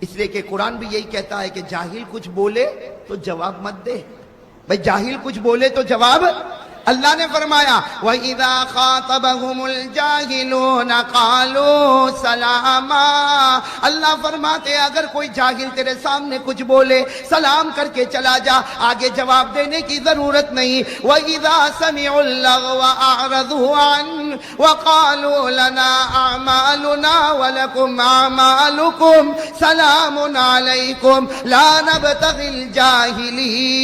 اس لیے کہ قرآن بھی یہی کہتا ہے کہ جاہل کچھ بولے تو جواب مت دے. بھئی جاہل کچھ بولے تو جواب. اللہ نے فرمایا وَإِذَا خَاطَبَهُمُ الْجَاهِلُونَ قَالُوا سَلَامًا. اللہ فرماتے اگر کوئی جاہل تیرے سامنے کچھ بولے سلام کر کے چلا جا، آگے جواب دینے کی ضرورت نہیں. وَإِذَا سَمِعُوا اللَّغْوَ أَعْرَضُوا عَنْهُ وَقَالُوا لَنَا أَعْمَالُنَا وَلَكُمْ أَعْمَالُكُمْ سَلَامٌ عَلَيْكُمْ لَا نَبْتَغِي الْجَاهِلِينَ.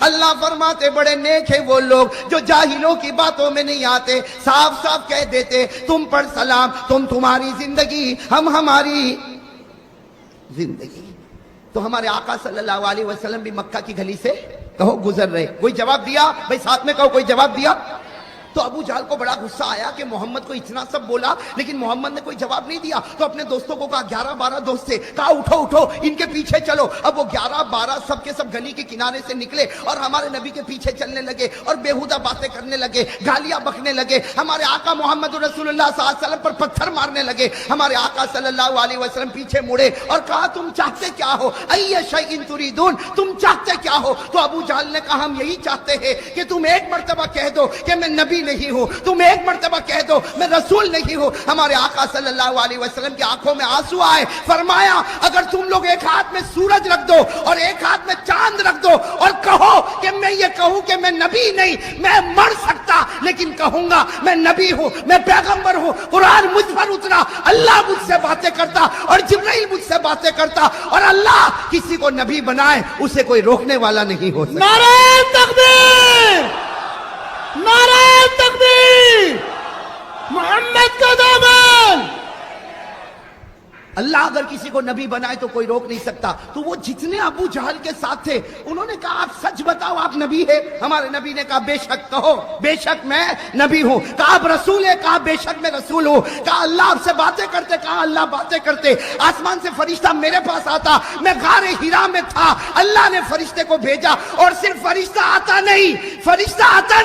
اللہ فرماتے بڑے نیک ہیں وہ لوگ جو جاہلوں کی باتوں میں نہیں آتے، صاف صاف کہہ دیتے تم پر سلام، تم تمہاری زندگی، ہم ہماری زندگی. تو ہمارے آقا صلی اللہ علیہ وسلم بھی مکہ کی گلی سے کہو گزر رہے. کوئی جواب دیا؟ بھائی ساتھ میں کہو کوئی جواب دیا؟ تو ابو جہل کو بڑا غصہ آیا کہ محمد کو اتنا سب بولا لیکن محمد نے کوئی جواب نہیں دیا. تو اپنے دوستوں کو کہا 11-12 دوست سے کہا اٹھو اٹھو ان کے پیچھے چلو. اب وہ 11-12 سب کے سب گلی کے کنارے سے نکلے اور ہمارے نبی کے پیچھے چلنے لگے اور بےہودہ باتیں کرنے لگے، گالیاں بکنے لگے، ہمارے آقا محمد رسول اللہ صلی اللہ علیہ وسلم پر پتھر مارنے لگے. ہمارے آقا صلی اللہ علیہ وسلم پیچھے مڑے اور کہا تم چاہتے کیا ہو؟ ای شیء تریدون، تم چاہتے کیا ہو؟ تو ابو جہل نے کہا ہم یہی چاہتے ہیں کہ تم ایک مرتبہ کہہ دو کہ میں نبی نہیں ہوں، تم ایک مرتبہ کہہ دو میں رسول نہیں ہوں. ہمارے آقا صلی اللہ علیہ وسلم کی آنکھوں میں آنسو آئے. فرمایا اگر تم لوگ ایک ہاتھ میں سورج رکھ دو اور ایک ہاتھ میں چاند رکھ دو اور کہو کہ میں یہ کہوں کہ میں نبی نہیں، میں مر سکتا لیکن کہوں گا میں نبی ہوں، میں پیغمبر ہوں، قرآن مجھ پر اترا، اللہ مجھ سے باتیں کرتا اور جبرائیل مجھ سے باتیں کرتا، اور اللہ کسی کو نبی بنائے اسے کوئی روکنے والا نہیں ہو سکتا. نعرہ تکبیر، نعرہ تکبیر، محمد کا دامن. اللہ اگر کسی کو نبی بنائے تو کوئی روک نہیں سکتا. تو وہ جتنے ابو جہل کے ساتھ تھے انہوں نے کہا آپ سچ بتاؤ آپ نبی ہے؟ ہمارے نبی نے کہا بے شک کہو بے شک میں نبی ہوں. کہا آپ رسول ہے؟ کہا بے شک میں رسول ہوں. کہا اللہ آپ سے باتیں کرتے؟ کہا اللہ باتیں کرتے. آسمان سے فرشتہ میرے پاس آتا، میں غار ہرا میں تھا، اللہ نے فرشتے کو بھیجا، اور صرف فرشتہ آتا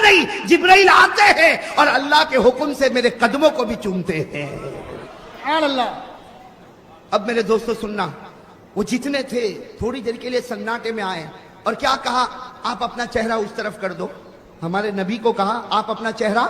نہیں جبرائیل آتے ہیں اور اللہ کے حکم سے میرے قدموں کو بھی چومتے ہیں. سبحان اللہ. اب میرے دوستو سننا، وہ جتنے تھے تھوڑی دیر کے لیے سناٹے میں آئے اور کیا کہا آپ اپنا چہرہ اس طرف کر دو. ہمارے نبی کو کہا آپ اپنا چہرہ،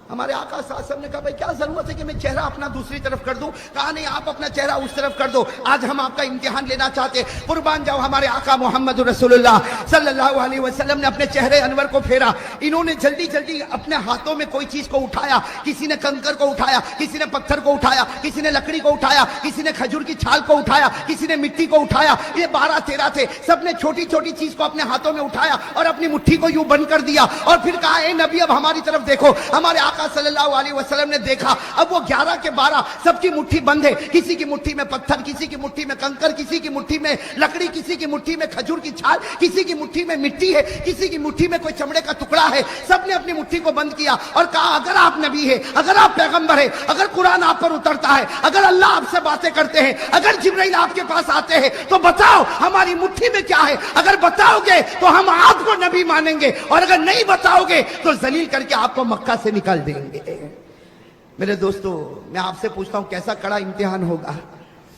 ہمارے آقا صلی اللہ علیہ وسلم نے کہا بھائی کیا ضرورت ہے کہ میں چہرہ اپنا دوسری طرف کر دوں؟ کہا نہیں، آپ اپنا چہرہ اس طرف کر دو، آج ہم آپ کا امتحان لینا چاہتے ہیں۔ قربان جاؤ، ہمارے آقا محمد رسول اللہ صلی اللہ علیہ وسلم نے اپنے چہرے انور کو پھیرا، انہوں نے جلدی جلدی اپنے ہاتھوں میں کوئی چیز کو اٹھایا، کسی نے کنکر کو اٹھایا، کسی نے پتھر کو اٹھایا، کسی نے لکڑی کو اٹھایا، کسی نے کھجور کی چھال کو اٹھایا، کسی نے مٹی کو اٹھایا، یہ 12-13 تھے، سب نے چھوٹی چھوٹی چیز کو اپنے ہاتھوں میں اٹھایا اور اپنی مٹھی کو یوں بند کر دیا اور پھر کہا اے نبی اب ہماری طرف دیکھو۔ ہمارے آقا صلی اللہ علیہ وسلم نے دیکھا، اب وہ 11 کے 12 سب کی مٹھی بند ہے، کسی کی مٹھی میں پتھر، کسی کی مٹھی میں کنکر، کسی کی مٹھی میں لکڑی، کسی کی مٹھی میں کھجور کی چھال، کسی کی مٹھی میں مٹی ہے، کسی کی مٹھی میں کوئی چمڑے کا ٹکڑا ہے، سب نے اپنی مٹھی کو بند کیا اور کہا اگر آپ نبی ہے، اگر آپ پیغمبر ہے، اگر قرآن آپ پر اترتا ہے، اگر اللہ آپ سے باتیں کرتے ہیں، اگر جبرائیل آپ کے پاس آتے ہیں تو بتاؤ ہماری مٹھی میں کیا ہے، اگر بتاؤ گے تو ہم آپ کو نبی مانیں گے اور اگر نہیں بتاؤ گے تو ذلیل کر کے آپ کو مکہ سے نکال دیں گے۔ میرے دوستو، میں آپ سے پوچھتا ہوں کیسا کڑا امتحان ہوگا؟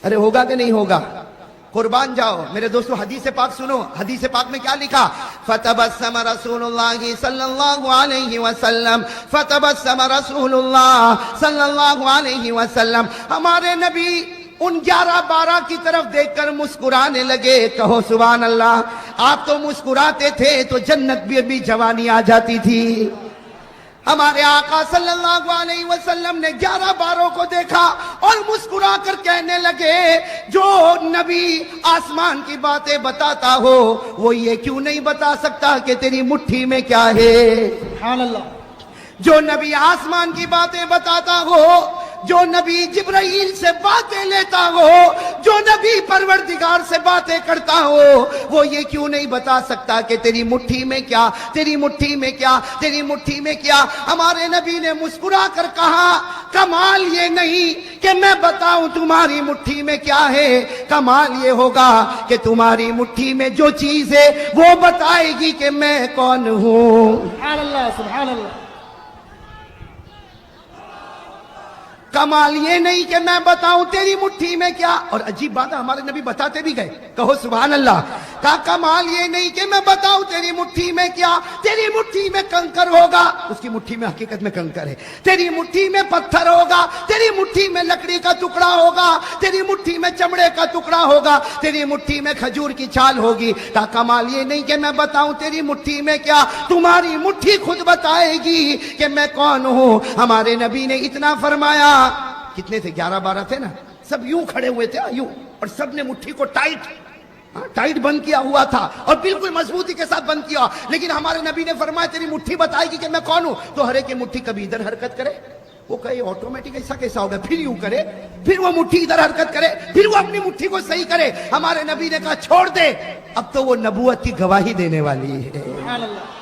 ارے ہوگا کہ نہیں ہوگا؟ قربان جاؤ میرے دوستو، حدیث پاک سنو، حدیث پاک میں کیا لکھا؟ فتبسم رسول اللہ صلی اللہ علیہ وسلم، فتبسم رسول اللہ صلی اللہ علیہ وسلم، ہمارے نبی ان 11-12 کی طرف دیکھ کر مسکرانے لگے۔ کہو سبحان اللہ۔ آپ تو مسکراتے تھے تو جنت بھی جوانی آ جاتی تھی۔ ہمارے آقا صلی اللہ علیہ وسلم نے 11-12 کو دیکھا اور مسکرا کر کہنے لگے جو نبی آسمان کی باتیں بتاتا ہو وہ یہ کیوں نہیں بتا سکتا کہ تیری مٹھی میں کیا ہے؟ سبحان اللہ۔ جو نبی آسمان کی باتیں بتاتا ہو، جو نبی جبرائیل سے باتیں لیتا ہو، جو نبی پروردگار سے باتیں کرتا ہو، وہ یہ کیوں نہیں بتا سکتا کہ تیری مٹھی میں کیا، تیری مٹھی میں کیا، تیری مٹھی میں کیا؟ ہمارے نبی نے مسکرا کر کہا کمال یہ نہیں کہ میں بتاؤں تمہاری مٹھی میں کیا ہے، کمال یہ ہوگا کہ تمہاری مٹھی میں جو چیز ہے وہ بتائے گی کہ میں کون ہوں۔ سبحان اللہ، سبحان اللہ۔ کمال یہ نہیں کہ میں بتاؤں تیری مٹھی میں کیا، اور عجیب بات ہے ہمارے نبی بتاتے بھی گئے، کہو سبحان اللہ۔ کہا کمال یہ نہیں کہ میں بتاؤں تیری مٹھی میں کیا، تیری مٹھی میں کنکر ہوگا، اس کی مٹھی میں حقیقت میں کنکر ہے، تیری مٹھی میں پتھر ہوگا، تیری مٹھی میں لکڑی کا ٹکڑا ہوگا، تیری مٹھی میں چمڑے کا ٹکڑا ہوگا، تیری مٹھی میں کھجور کی چھال ہوگی۔ کہا کمال یہ نہیں کہ میں بتاؤں تیری مٹھی میں کیا، تمہاری مٹھی خود بتائے گی کہ میں کون ہوں۔ ہمارے نبی نے اتنا فرمایا۔ کتنے تھے؟ 11-12 تھے نا، سب یوں کھڑے ہوئے تھے یوں، اور سب نے مٹھی کو ٹائٹ بند کیا ہوا تھا اور بالکل مضبوطی کے ساتھ بند کیا، لیکن ہمارے نبی نے فرمایا تیری مٹھی بتائے گی کہ میں کون ہوں۔ تو ہر ایک کی مٹھی کبھی ادھر حرکت کرے، وہ کہے آٹومیٹک ایسا کیسا ہوگا، پھر یوں کرے، پھر وہ مٹھی ادھر حرکت کرے، پھر وہ اپنی مٹھی کو صحیح کرے۔ ہمارے نبی نے کہا چھوڑ دے، اب تو وہ نبوت کی گواہی دینے والی ہے، سبحان اللہ۔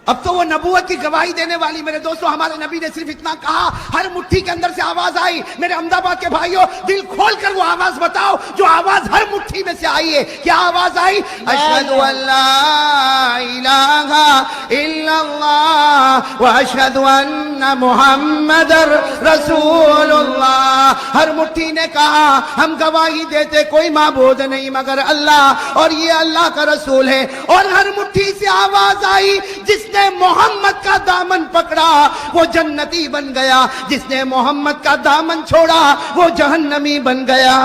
اب تو وہ نبوت کی گواہی دینے والی۔ میرے دوستو، ہمارے نبی نے صرف اتنا کہا، ہر مٹھی کے اندر سے آواز آئی۔ میرے احمد آباد کے بھائیوں، دل کھول کر وہ آواز بتاؤ جو آواز ہر مٹھی میں سے آئی ہے۔ کیا آواز آئی؟ اشہد ان لا الہ الا اللہ واشہد ان محمد رسول اللہ۔ ہر مٹھی نے کہا ہم گواہی دیتے کوئی معبود نہیں مگر اللہ اور یہ اللہ کا رسول ہے۔ اور ہر مٹھی سے آواز آئی، جس نے محمد کا دامن پکڑا وہ جنتی بن گیا، جس نے محمد کا دامن چھوڑا وہ جہنمی بن گیا۔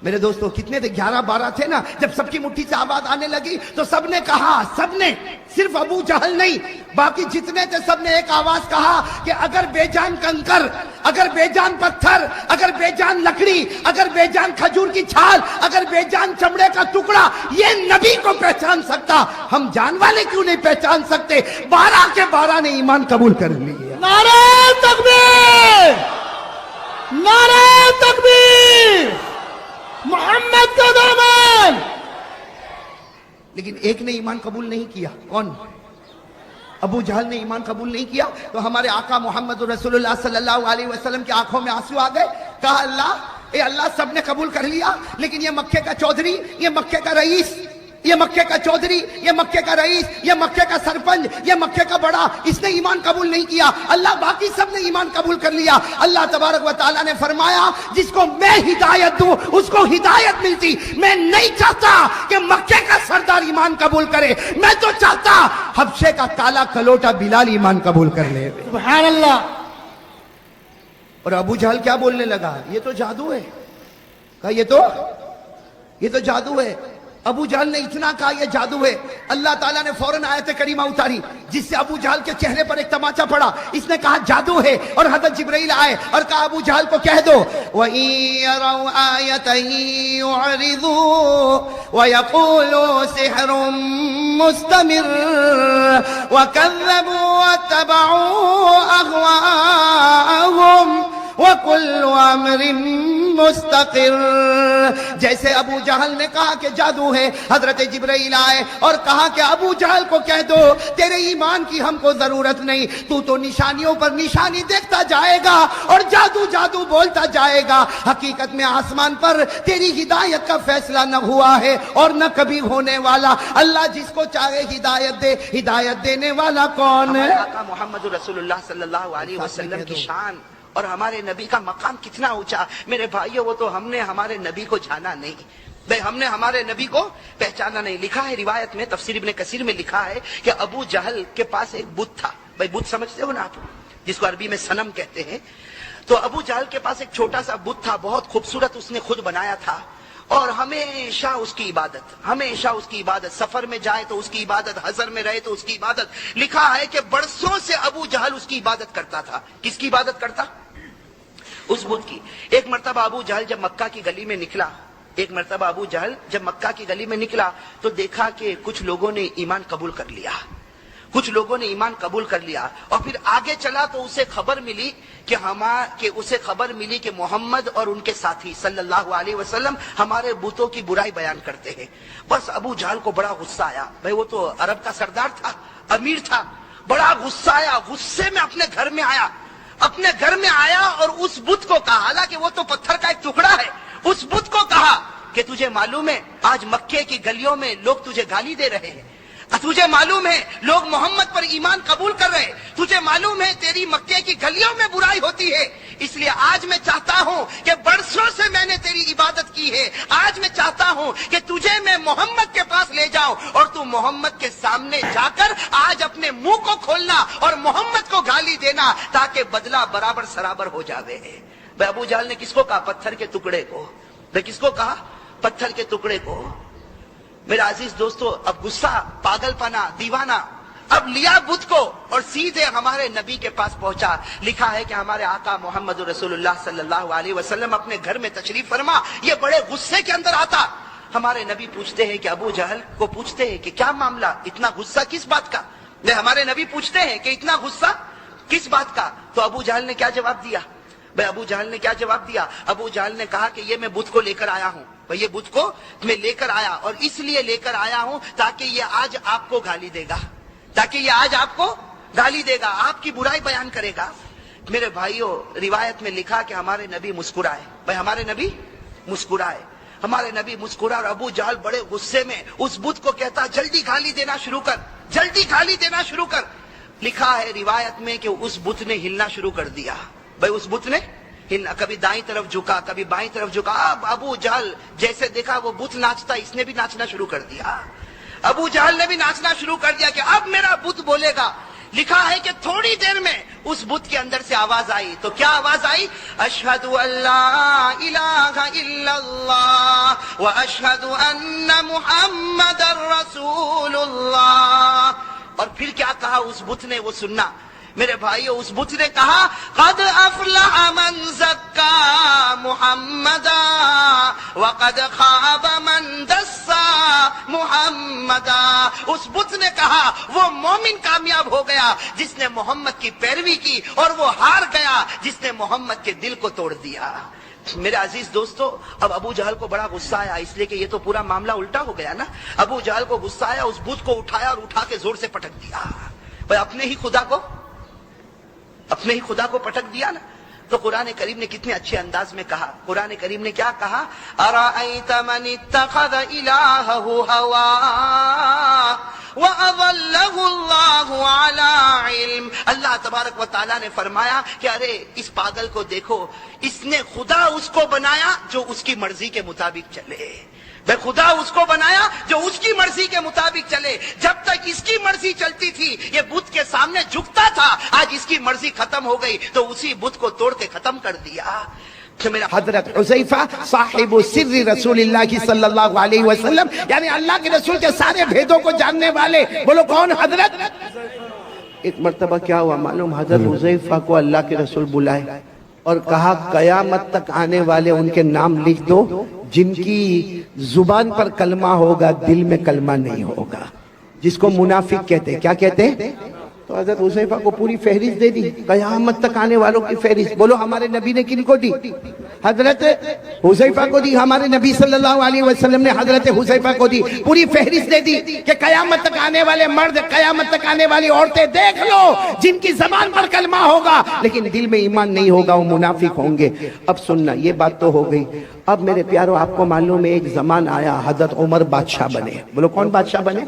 میرے دوستو کتنے تھے؟ 11-12 تھے نا۔ جب سب کی مٹھی سے آواز آنے لگی تو سب نے کہا، سب نے، صرف ابو جہل نہیں، باقی جتنے تھے سب نے ایک آواز کہا کہ اگر بے جان کنکر، اگر بے جان پتھر، اگر بے جان لکڑی، اگر بے جان کھجور کی چھال، اگر بے جان چمڑے کا ٹکڑا یہ نبی کو پہچان سکتا، ہم جان والے کیوں نہیں پہچان سکتے؟ 12 کے 12 نے ایمان قبول کر لیا۔ نعرہ تکبیر، نعرہ تکبیر، محمد کا دامن۔ لیکن ایک نے ایمان قبول نہیں کیا، کون؟ ابو جہل نے ایمان قبول نہیں کیا۔ تو ہمارے آقا محمد رسول اللہ صلی اللہ علیہ وسلم کی آنکھوں میں آنسو آ گئے۔ کہا اللہ، اے اللہ، سب نے قبول کر لیا لیکن یہ مکے کا چودھری، یہ مکے کا رئیس، یہ مکے کا چودھری، یہ مکے کا رئیس، یہ مکے کا سرپنچ، یہ مکے کا بڑا، اس نے ایمان قبول نہیں کیا، اللہ باقی سب نے ایمان قبول کر لیا۔ اللہ تبارک و تعالیٰ نے فرمایا جس کو میں ہدایت دوں اس کو ہدایت ملتی۔ میں نہیں چاہتا کہ مکے کا سردار ایمان قبول کرے، میں تو چاہتا حبشے کا کالا کلوٹا بلال ایمان قبول کر لے۔ سبحان اللہ۔ اور ابو جہل کیا بولنے لگا؟ یہ تو جادو ہے۔ کہا یہ تو جادو ہے۔ ابو جہل نے اتنا کہا یہ جادو ہے، اللہ تعالیٰ نے فوراً آیت کریمہ اتاری جس سے ابو جہل کے چہرے پر ایک تماچا پڑا۔ اس نے کہا جادو ہے، اور حضرت جبرائیل آئے اور کہا ابو جہل کو کہہ دو وَإِن يَرَوْا آيَةً يُعْرِضُوا وَيَقُولُوا سِحْرٌ مُسْتَمِرٌّ وَكَذَّبُوا وَاتَّبَعُوا أَهْوَاءَهُمْ وَكُلُّ أَمْرٍ مستقر۔ جیسے ابو جہل نے کہا کہ جادو ہے، حضرت جبرائیل آئے اور کہا کہ ابو جہل کو کہہ دو تیرے ایمان کی ہم کو ضرورت نہیں، تو نشانیوں پر نشانی دیکھتا جائے گا اور جادو جادو بولتا جائے گا، حقیقت میں آسمان پر تیری ہدایت کا فیصلہ نہ ہوا ہے اور نہ کبھی ہونے والا۔ اللہ جس کو چاہے ہدایت دے، ہدایت دینے والا کون ہے؟ ہمارے آقا محمد رسول اللہ صلی اللہ علیہ وسلم کی شان اور ہمارے نبی کا مقام کتنا اونچا۔ میرے بھائیو وہ تو ہم نے ہمارے نبی کو جانا نہیں، بھئی ہم نے ہمارے نبی کو پہچانا نہیں۔ لکھا ہے روایت میں، تفسیر ابن کثیر میں لکھا ہے کہ ابو جہل کے پاس ایک بت تھا۔ بھئی بت سمجھتے ہو نا آپ، جس کو عربی میں صنم کہتے ہیں۔ تو ابو جہل کے پاس ایک چھوٹا سا بت تھا، بہت خوبصورت، اس نے خود بنایا تھا، اور ہمیشہ اس کی عبادت، سفر میں جائے تو اس کی عبادت، حضر میں رہے تو اس کی عبادت۔ لکھا ہے کہ برسوں سے ابو جہل اس کی عبادت کرتا تھا۔ کس کی عبادت کرتا؟ اس بت کی۔ ایک مرتبہ ابو جہل جب مکہ کی گلی میں نکلا تو دیکھا کہ کچھ لوگوں نے ایمان قبول کر لیا، اور پھر آگے چلا تو اسے خبر ملی کہ محمد اور ان کے ساتھی صلی اللہ علیہ وسلم ہمارے بتوں کی برائی بیان کرتے ہیں۔ بس ابو جہل کو بڑا غصہ آیا، بھئی وہ تو عرب کا سردار تھا، امیر تھا، بڑا غصہ آیا، غصے میں اپنے گھر میں آیا اور اس بت کو کہا، حالانکہ وہ تو پتھر کا ایک ٹکڑا ہے، اس بت کو کہا کہ تجھے معلوم ہے آج مکے کی گلیوں میں لوگ تجھے گالی دے رہے ہیں، تجھے معلوم ہے لوگ محمد پر ایمان قبول کر رہے ہیں، تجھے معلوم ہے تیری مکے کی گلیوں میں برائی ہوتی ہے، اس لیے آج میں چاہتا ہوں کہ برسوں سے میں نے تیری عبادت کی ہے، آج میں چاہتا ہوں کہ تجھے میں محمد کے پاس لے جاؤں اور تو محمد کے سامنے جا کر آج اپنے منہ کو کھولنا اور محمد کو گالی دینا تاکہ بدلہ برابر سرابر ہو جاوے۔ بھئی ابو جہل نے کس کو کہا؟ پتھر کے ٹکڑے کو۔ کس کو کہا؟ پتھر کے ٹکڑے کو۔ میرا عزیز دوستو، اب غصہ، پاگل پنا، دیوانہ اب لیا بت کو اور سیدھے ہمارے نبی کے پاس پہنچا۔ لکھا ہے کہ ہمارے آقا محمد رسول اللہ صلی اللہ علیہ وسلم اپنے گھر میں تشریف فرما، یہ بڑے غصے کے اندر آتا۔ ہمارے نبی پوچھتے ہیں کہ ابو جہل کو پوچھتے ہیں کہ کیا معاملہ، اتنا غصہ کس بات کا؟ ہمارے نبی پوچھتے ہیں کہ اتنا غصہ کس بات کا؟ تو ابو جہل نے کیا جواب دیا؟ ابو جہل نے کہا کہ یہ میں بت کو لے کر آیا ہوں، یہ بت کو میں لے کر آیا اور اس لیے لے کر آیا ہوں تاکہ یہ آج آپ کو گالی دے گا، آپ کی برائی بیان کرے گا۔ میرے بھائیوں، روایت میں لکھا کہ ہمارے نبی مسکرائے، ہمارے نبی مسکرا اور ابو جہل بڑے غصے میں اس بت کو کہتا جلدی گالی دینا شروع کر۔ لکھا ہے روایت میں کہ اس بت نے ہلنا شروع کر دیا۔ اس بت نے کبھی دائیں طرف جھکا، کبھی بائیں طرف جھکا۔ اب ابو جہل جیسے دیکھا وہ بت ناچتا، اس نے بھی ناچنا شروع کر دیا۔ ابو جہل نے بھی ناچنا شروع کر دیا کہ اب میرا بت بولے گا۔ لکھا ہے کہ تھوڑی دیر میں اس بت کے اندر سے آواز آئی، تو کیا آواز آئی؟ اشہد ان لا الہ الا اللہ واشہد ان محمد رسول اللہ۔ اور پھر کیا کہا اس بت نے، وہ سننا میرے بھائیو۔ اس بت نے کہا قد افلح من زکا محمدا وقد خاب من دسا محمدا۔ اس بت نے کہا وہ مومن کامیاب ہو گیا جس نے محمد کی پیروی کی، اور وہ ہار گیا جس نے محمد کے دل کو توڑ دیا۔ میرے عزیز دوستو، اب ابو جہل کو بڑا غصہ آیا، اس لیے کہ یہ تو پورا معاملہ الٹا ہو گیا نا۔ ابو جہل کو غصہ آیا، اس بت کو اٹھایا اور اٹھا کے زور سے پٹک دیا۔ اپنے ہی خدا کو پٹک دیا نا۔ تو قرآن کریم نے کتنے اچھے انداز میں کہا. قرآن کریم نے کیا کہا؟ ارأیت من اتخذ الہہ ہوا وَأَضَلَّهُ اللَّهُ عَلَىٰ عِلْمٍ. اللہ تبارک و تعالیٰ نے فرمایا کہ ارے اس پاگل کو دیکھو، اس نے خدا اس کو بنایا جو اس کی مرضی کے مطابق چلے. میں خدا اس کو بنایا جو اس کی مرضی کے مطابق چلے. جب تک اس کی مرضی چلتی تھی یہ بت کے سامنے جھکتا تھا، آج اس کی مرضی ختم ہو گئی تو اسی بت کو توڑ کے ختم کر دیا. حضرت حذیفہ صاحب سر رسول اللہ کی صلی اللہ علیہ وسلم، یعنی اللہ کے رسول کے سارے بھیدوں کو جاننے والے. بولو کون؟ حضرت. ایک مرتبہ کیا ہوا معلوم؟ حضرت حذیفہ کو اللہ کے رسول بلائے اور کہا قیامت تک آنے والے ان کے نام لکھ دو جن کی زبان پر کلمہ ہوگا دل میں کلمہ نہیں ہوگا، جس کو منافق کہتے ہیں. کیا کہتے ہیں؟ تو حضرت حذیفہ کو پوری فہرست دے دی، قیامت تک آنے والوں کی فہرست. بولو ہمارے نبی نے کن کو دی؟ حضرت حذیفہ کو دی. ہمارے نبی صلی اللہ علیہ وسلم نے حضرت حذیفہ کو دی، پوری فہرست دے دی کہ قیامت تک آنے والے مرد، قیامت تک آنے والی عورتیں دیکھ لو جن کی زبان پر کلمہ ہوگا لیکن دل میں ایمان نہیں ہوگا، وہ منافق ہوں گے. اب سننا، یہ بات تو ہو گئی. اب میرے پیارو آپ کو معلوم ہے ایک زمان آیا حضرت عمر بادشاہ بنے. بولو کون بادشاہ بنے؟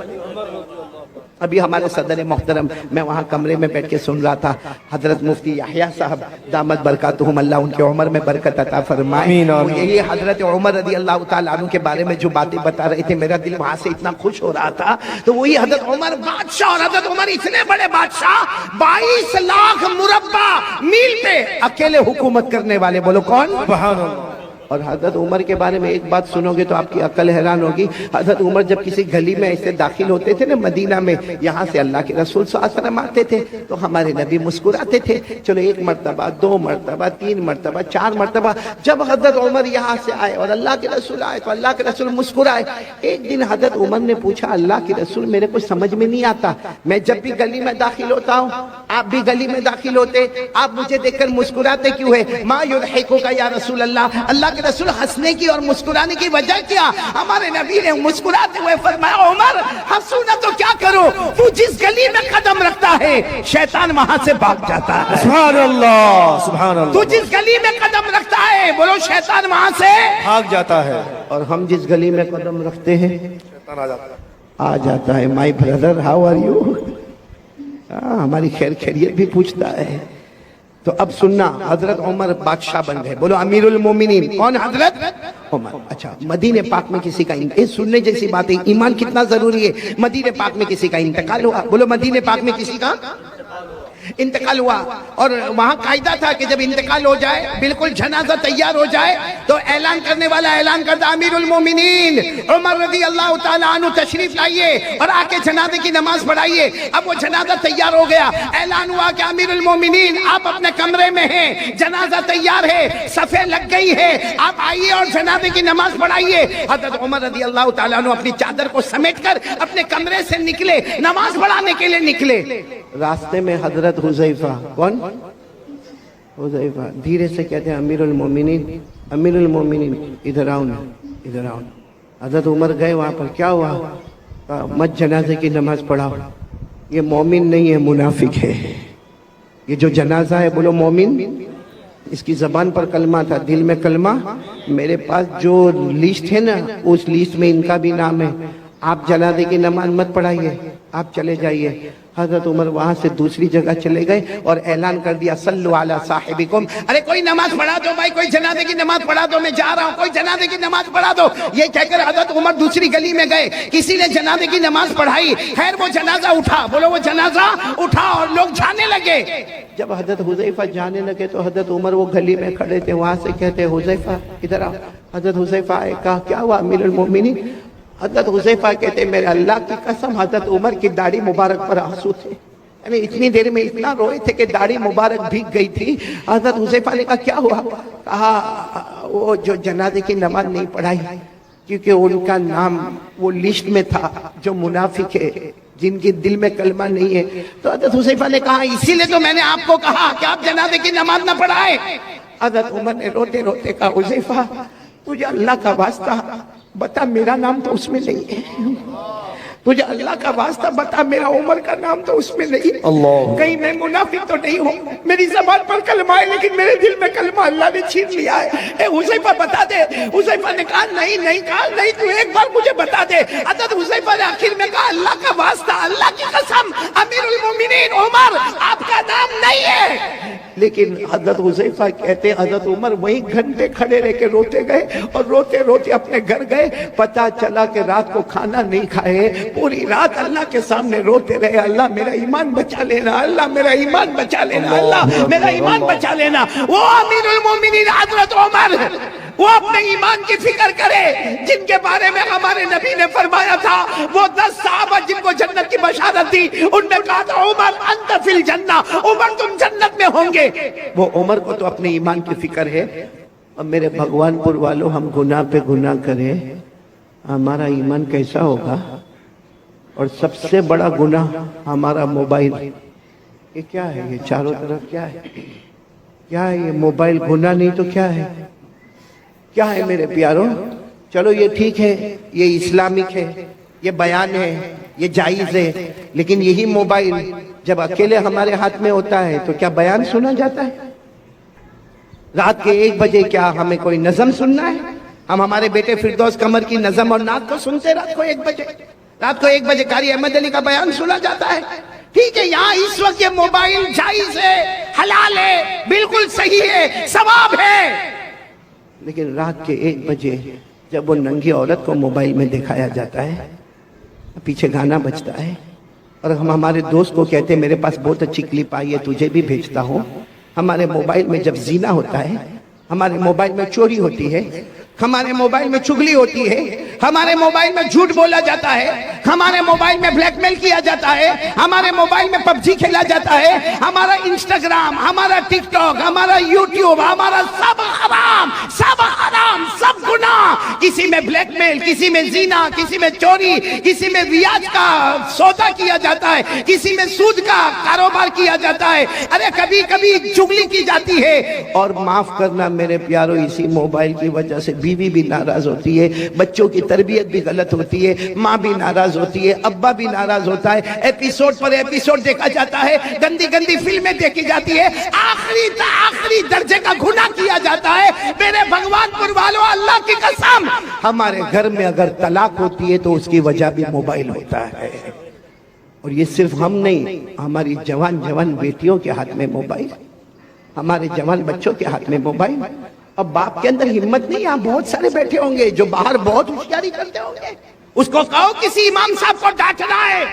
ابھی ہمارے صدر محترم، میں وہاں کمرے میں بیٹھ کے سن رہا تھا، حضرت مفتی یحییٰ صاحب دامت برکاتہم، اللہ ان کے عمر میں برکت عطا فرمائے، یہ حضرت عمر رضی اللہ تعالیٰ عنہ کے بارے میں جو باتیں بتا رہے تھے میرا دل وہاں سے اتنا خوش ہو رہا تھا. تو وہی حضرت عمر بادشاہ، اور حضرت عمر اتنے بڑے بادشاہ 22 لاکھ مربع میل پہ اکیلے حکومت کرنے والے. بولو کون؟ سبحان اللہ. اور حضرت عمر کے بارے میں ایک بات سنو گے تو آپ کی عقل حیران ہوگی. حضرت عمر جب کسی گلی میں ایسے داخل ہوتے تھے نا مدینہ میں، یہاں سے اللہ کے رسول صلی اللہ علیہ وسلم آتے تھے تو ہمارے نبی مسکراتے تھے. چلو ایک مرتبہ، 2 مرتبہ، 3 مرتبہ، 4 مرتبہ جب حضرت عمر یہاں سے آئے اور اللہ کے رسول آئے تو اللہ کے رسول مسکرائے. ایک دن حضرت عمر نے پوچھا اللہ کے رسول میرے کو سمجھ میں نہیں آتا، میں جب بھی گلی میں داخل ہوتا ہوں، آپ بھی گلی میں داخل ہوتے، آپ مجھے دیکھ کر مسکراتے کیوں ہے؟ ما یضحکک یا رسول اللہ، اللہ کے رسول ہنسنے کی اور مسکرانے کی وجہ کیا؟ ہمارے نبی نے مسکراتے ہوئے فرمایا عمر ہنسو نہ تو کیا کرو، تو جس گلی میں قدم رکھتا ہے شیطان وہاں سے بھاگ جاتا ہے. سبحان اللہ، سبحان اللہ. تو جس گلی میں قدم رکھتا ہے بولو شیطان وہاں سے بھاگ جاتا ہے. اور ہم جس گلی میں قدم رکھتے ہیں شیطان آ جاتا ہے. My brother how are you, ہماری خیر خیریت بھی پوچھتا ہے. تو اب سننا، حضرت عمر بادشاہ بن گئے. بولو امیر المومنین. کون؟ حضرت عمر. اچھا، مدینہ پاک میں کسی کا سننے جیسی بات ہے، ایمان کتنا ضروری ہے. مدینہ پاک میں کسی کا انتقال ہوا. بولو مدینہ پاک میں کسی کا انتقال ہوا، اور وہاں قاعدہ تھا کہ جب انتقال ہو جائے، بالکل جنازہ تیار ہو جائے تو اعلان کرنے والا اعلان کرتا امیر المومنین عمر رضی اللہ تعالیٰ عنہ تشریف لائیے اور آ کے جنازے کی نماز پڑھائیے. اب وہ جنازہ تیار ہو گیا، اعلان ہوا کہ امیر المومنین آپ اپنے کمرے میں ہیں، جنازہ تیار ہے، صفیں لگ گئی ہے، آپ آئیے اور جنازے کی نماز پڑھائیے. حضرت عمر رضی اللہ تعالیٰ عنہ اپنی چادر کو سمیٹ کر اپنے کمرے سے نکلے، نماز پڑھانے کے لیے نکلے. راستے میں حضرت حذیفہ، کون؟ حذیفہ دھیرے سے کہتے ہیں امیر المومنین، امیر المومنین ادھر آؤ نا، ادھر آؤ. حضرت عمر گئے وہاں پر، کیا ہوا؟ مت جنازے کی نماز پڑھاؤ، یہ مومن نہیں ہے، منافق ہے. یہ جو جنازہ ہے بولو مومن، اس کی زبان پر کلمہ تھا، دل میں کلمہ. میرے پاس جو لسٹ ہے نا اس لسٹ میں ان کا بھی نام ہے. آپ جنازے کی نماز مت پڑھائیے، آپ چلے جائیے. حضرت عمر وہاں سے دوسری جگہ چلے گئے اور اعلان کر دیا صلو علی صاحبکم، ارے کوئی نماز پڑھا دو بھائی، کوئی جنازے کی نماز پڑھا دو، میں جا رہا ہوں، کوئی جنازے کی نماز پڑھا دو. یہ کہہ کر حضرت عمر دوسری گلی میں گئے، کسی نے جنازے کی نماز پڑھائی. خیر وہ جنازہ اٹھا، بولو وہ جنازہ اٹھا اور لوگ جانے لگے. جب حضرت حذیفہ جانے لگے تو حضرت عمر وہ گلی میں کھڑے تھے، وہاں سے کہتے حذیفہ ادھر آؤ. حضرت حذیفہ آئے، کہا کیا ہوا امیر المومنین؟ حضرت حذیفہ کہتے میرے اللہ کی قسم حضرت عمر کی داڑھی مبارک پر آنسو تھے، یعنی اتنی دیر میں اتنا روئے تھے کہ داڑھی مبارک بھیگ گئی تھی. حضرت حذیفہ نے کہا کیا ہوا؟ کہا وہ جو جنازے کی نماز نہیں پڑھائی کیونکہ ان کا نام وہ لسٹ میں تھا جو منافق ہے، جن کے دل میں کلمہ نہیں ہے. تو حضرت حذیفہ نے کہا اسی لیے تو میں نے آپ کو کہا کہ آپ جنازے کی نماز نہ پڑھائیں. حضرت عمر نے روتے روتے کہا حذیفہ تجھے اللہ کا واسطہ بتا، میرا نام تو اس میں نہیں ہے. تجھے اللہ کا واسطہ بتا میرا عمر کا نام تو اس میں نہیں، اللہ، کہیں میں منافق تو نہیں ہوں، میری زبان پر کلمہ ہے لیکن میرے دل میں کلمہ اللہ نے چھین لیا ہے۔ اے حذیفہ بتا دے۔ حذیفہ نے کہا نہیں کہا نہیں، تو ایک بار مجھے بتا دے۔ حضرت حذیفہ نے آخر میں کہا اللہ کا واسطہ، اللہ کی قسم، امیر المومنین عمر آپ کا نام نہیں ہے۔ لیکن حضرت حذیفہ کہتے حضرت عمر وہیں گھنٹے کھڑے رہ کے روتے گئے اور روتے روتے اپنے گھر گئے، پتہ چلا کہ رات کو کھانا نہیں کھائے، پوری رات اللہ کے سامنے روتے رہے، اللہ میرا ایمان بچا لینا، اللہ میرا ایمان بچا لینا، اللہ میرا ایمان بچا لینا۔ وہ امیر المومنین حضرت عمر، وہ اپنے ایمان کی فکر کرے جن کے بارے میں ہمارے نبی نے فرمایا تھا، وہ 10 صحابہ جن کو جنت کی بشارت دی، ان نے کہا تھا عمر انت فی الجنہ، عمر تم جنت میں ہوں گے۔ وہ عمر کو تو اپنے ایمان کی فکر ہے۔ اور میرے بھگوان پور والوں، ہم گناہ پہ گناہ کریں، ہمارا ایمان کیسا ہوگا؟ اور سب سے بڑا گناہ ہمارا موبائل۔ یہ کیا ہے؟ یہ چاروں طرف کیا ہے؟ کیا ہے یہ موبائل؟ گناہ نہیں تو کیا ہے؟ کیا ہے میرے پیاروں؟ چلو یہ ٹھیک ہے، یہ اسلامک ہے، یہ بیان ہے، یہ جائز ہے، لیکن یہی موبائل جب اکیلے ہمارے ہاتھ میں ہوتا ہے تو کیا بیان سنا جاتا ہے؟ رات کے 1 بجے کیا ہمیں کوئی نظم سننا ہے؟ ہم ہمارے بیٹے فردوس قمر کی نظم اور نعت کو سنتے رات کو 1 بجے، رات کو 1 بجے قاری احمد علی کا بیان سنا جاتا ہے۔ ٹھیک ہے، یہاں اس وقت یہ موبائل جائز ہے، حلال ہے، بالکل صحیح ہے، ثواب ہے، لیکن رات کے 1 بجے جب وہ ننگی عورت کو موبائل میں دکھایا جاتا ہے، پیچھے گانا بجتا ہے، اور ہم ہمارے دوست کو کہتے ہیں میرے پاس بہت اچھی کلپ آئی ہے تجھے بھی بھیجتا ہوں۔ ہمارے موبائل میں جب زنا ہوتا ہے، ہمارے موبائل میں چوری ہوتی ہے، ہمارے موبائل میں چغلی ہوتی ہے، ہمارے موبائل میں جھوٹ بولا جاتا ہے، ہمارے موبائل میں بلیک میل کیا جاتا ہے، ہمارے موبائل میں پب جی کھیلا جاتا ہے، ہمارا انسٹاگرام، ہمارا ٹک ٹاک، ہمارا یوٹیوب، ہمارا سب حرام، سب حرام، سب گناہ۔ کسی میں بلیک میل، کسی میں زنا، کسی میں چوری، کسی میں بیاج کا سودا کیا جاتا ہے، کسی میں سود کا کاروبار کیا جاتا ہے، ارے کبھی کبھی چغلی کی جاتی ہے۔ اور معاف کرنا میرے پیارو، اسی موبائل کی وجہ سے بیوی بھی ناراض ہوتی ہے، بچوں کی تربیت بھی غلط ہوتی ہے، ماں بھی ناراض ہوتی ہے، ابا بھی ناراض ہوتا ہے، ایپیسوڈ پر ایپیسوڈ دیکھا جاتا ہے، گندی گندی فلمیں دیکھی جاتی ہے، آخری درجے کا گناہ کیا جاتا ہے۔ میرے بھگوان پور والوں، اللہ کی قسم، ہمارے گھر میں اگر طلاق ہوتی ہے تو اس کی وجہ بھی موبائل ہوتا ہے۔ اور یہ صرف ہم نہیں، ہماری جوان بیٹیوں کے ہاتھ میں موبائل، ہمارے جوان بچوں کے ہاتھ میں موبائل۔ اب باپ کے اندر ہمت نہیں، یہاں بہت سارے بیٹھے ہوں گے جو باہر بہت ہوشیاری کرتے ہوں گے، اس کو کہو کسی امام صاحب کو ڈانٹنا ہے،